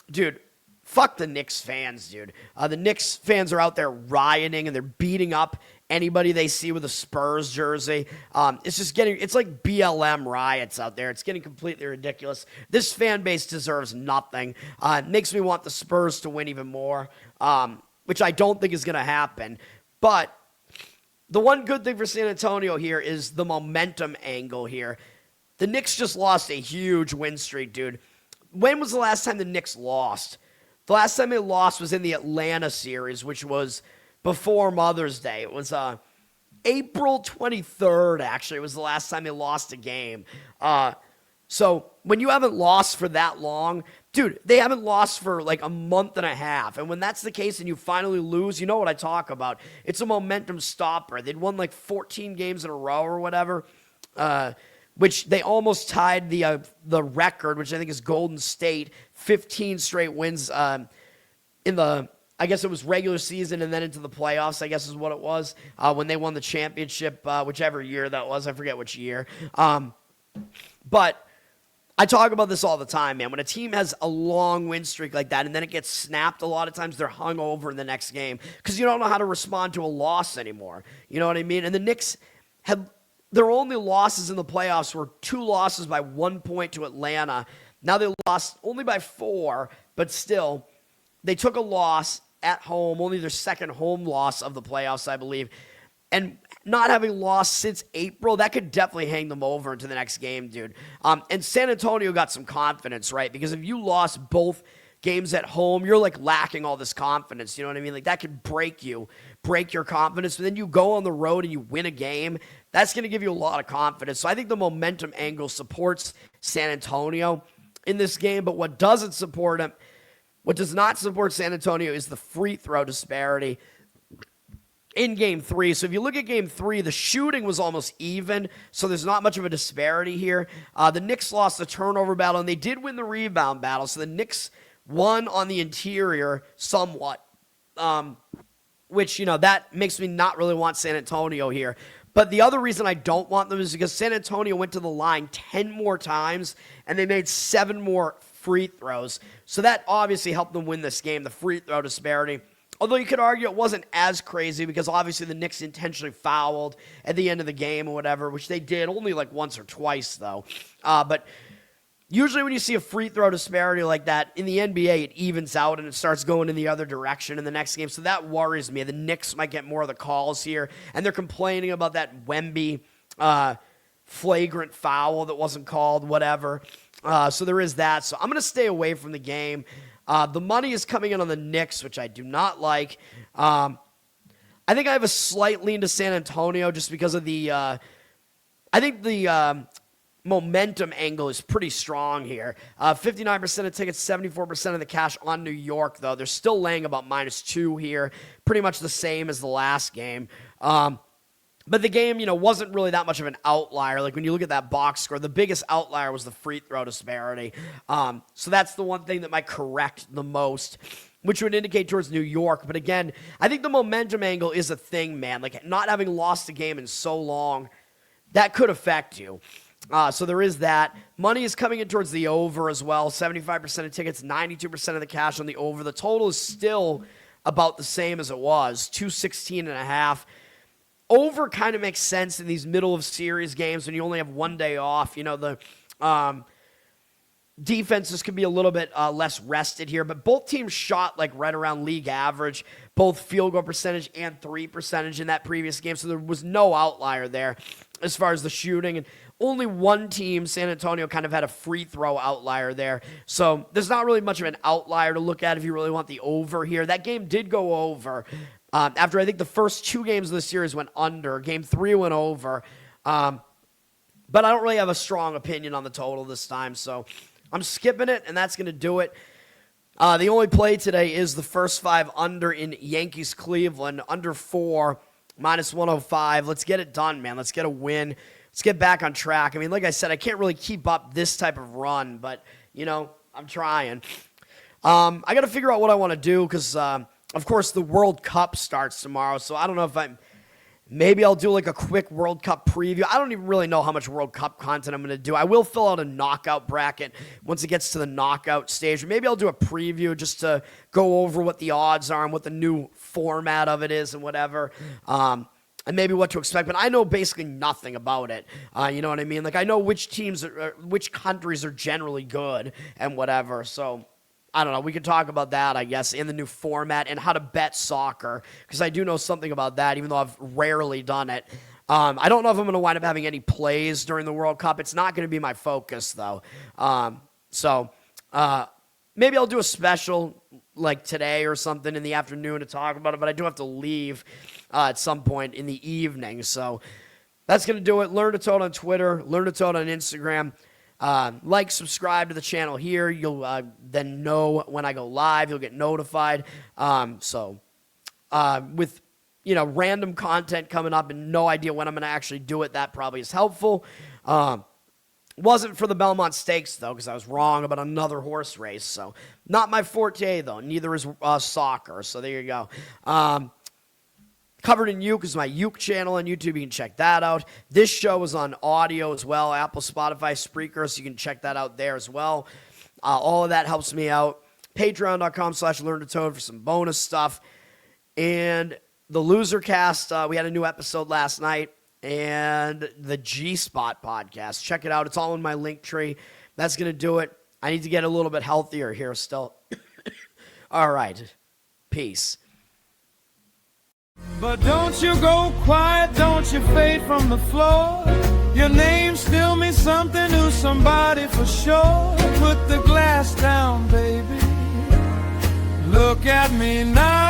dude, fuck the Knicks fans, dude. The Knicks fans are out there rioting, and they're beating up anybody they see with a Spurs jersey. It's like BLM riots out there. It's getting completely ridiculous. This fan base deserves nothing. It makes me want the Spurs to win even more, which I don't think is going to happen. But the one good thing for San Antonio here is the momentum angle here. The Knicks just lost a huge win streak, dude. When was the last time the Knicks lost? The last time they lost was in the Atlanta series, which was before Mother's Day. It was April 23rd, actually. It was the last time they lost a game. So when you haven't lost for that long, dude, they haven't lost for like a month and a half. And when that's the case and you finally lose, you know what I talk about. It's a momentum stopper. They'd won like 14 games in a row or whatever, which they almost tied the record, which I think is Golden State, 15 straight wins in the I guess it was regular season and then into the playoffs, I guess is what it was, when they won the championship, whichever year that was. I forget which year. But I talk about this all the time, man. When a team has a long win streak like that and then it gets snapped, a lot of times they're hung over in the next game because you don't know how to respond to a loss anymore. You know what I mean? And the Knicks had their only losses in the playoffs were 2 losses by 1 point to Atlanta. Now they lost only by 4, but still, they took a loss at home, only their second home loss of the playoffs, I believe. And not having lost since April, that could definitely hang them over into the next game, dude. And San Antonio got some confidence, right? Because if you lost both games at home, you're like lacking all this confidence. You know what I mean? Like that could break your confidence. But then you go on the road and you win a game. That's going to give you a lot of confidence. So I think the momentum angle supports San Antonio in this game. But what doesn't support them, what does not support San Antonio is the free throw disparity in Game 3. So if you look at Game 3, the shooting was almost even, so there's not much of a disparity here. The Knicks lost the turnover battle, and they did win the rebound battle, so the Knicks won on the interior somewhat, which, that makes me not really want San Antonio here. But the other reason I don't want them is because San Antonio went to the line 10 more times, and they made 7 more free throws. So that obviously helped them win this game, the free throw disparity. Although you could argue it wasn't as crazy because obviously the Knicks intentionally fouled at the end of the game or whatever, which they did only like once or twice though. But usually when you see a free throw disparity like that, in the NBA it evens out and it starts going in the other direction in the next game. So that worries me. The Knicks might get more of the calls here, and they're complaining about that Wemby flagrant foul that wasn't called, whatever. So there is that. So I'm going to stay away from the game. The money is coming in on the Knicks, which I do not like. I think I have a slight lean to San Antonio just because of I think the momentum angle is pretty strong here. 59% of tickets, 74% of the cash on New York, though. They're still laying about -2 here. Pretty much the same as the last game. But the game, wasn't really that much of an outlier. Like when you look at that box score, the biggest outlier was the free throw disparity. So that's the one thing that might correct the most, which would indicate towards New York. But again, I think the momentum angle is a thing, man. Like not having lost a game in so long, that could affect you. So there is that. Money is coming in towards the over as well. 75% of tickets, 92% of the cash on the over. The total is still about the same as it was, 216.5. Over kind of makes sense in these middle of series games when you only have one day off. The defenses could be a little bit less rested here, but both teams shot like right around league average, both field goal percentage and 3 percentage in that previous game. So there was no outlier there as far as the shooting, and only one team, San Antonio, kind of had a free throw outlier there. So there's not really much of an outlier to look at if you really want the over here. That game did go over. After I think the first 2 games of the series went under. Game 3 went over. But I don't really have a strong opinion on the total this time, so I'm skipping it, and that's going to do it. The only play today is the first 5 under in Yankees Cleveland, under 4, -105. Let's get it done, man. Let's get a win. Let's get back on track. I mean, like I said, I can't really keep up this type of run, but, I'm trying. I got to figure out what I want to do because, of course, the World Cup starts tomorrow, so I don't know if maybe I'll do like a quick World Cup preview. I don't even really know how much World Cup content I'm going to do. I will fill out a knockout bracket once it gets to the knockout stage. Maybe I'll do a preview just to go over what the odds are and what the new format of it is and whatever. And maybe what to expect. But I know basically nothing about it. You know what I mean? Like I know which which countries are generally good and whatever. So I don't know. We can talk about that, I guess, in the new format and how to bet soccer because I do know something about that, even though I've rarely done it. I don't know if I'm going to wind up having any plays during the World Cup. It's not going to be my focus, though. So maybe I'll do a special like today or something in the afternoon to talk about it, but I do have to leave at some point in the evening. So that's going to do it. Learn to Toad on Twitter. Learn to Toad on Instagram. Subscribe to the channel here. You'll then know when I go live. You'll get notified. With random content coming up and no idea when I'm going to actually do it, that probably is helpful. Wasn't for the Belmont Stakes, though, because I was wrong about another horse race. So, not my forte, though. Neither is soccer. So, there you go. Covered in Uke is my Uke channel on YouTube. You can check that out. This show is on audio as well. Apple, Spotify, Spreaker. So, you can check that out there as well. All of that helps me out. Patreon.com/LearnToToad for some bonus stuff. And the Loser Cast, we had a new episode last night. And the G-Spot podcast. Check it out. It's all in my link tree. That's going to do it. I need to get a little bit healthier here still. All right. Peace. But don't you go quiet, don't you fade from the floor. Your name still means something to somebody for sure. Put the glass down, baby. Look at me now.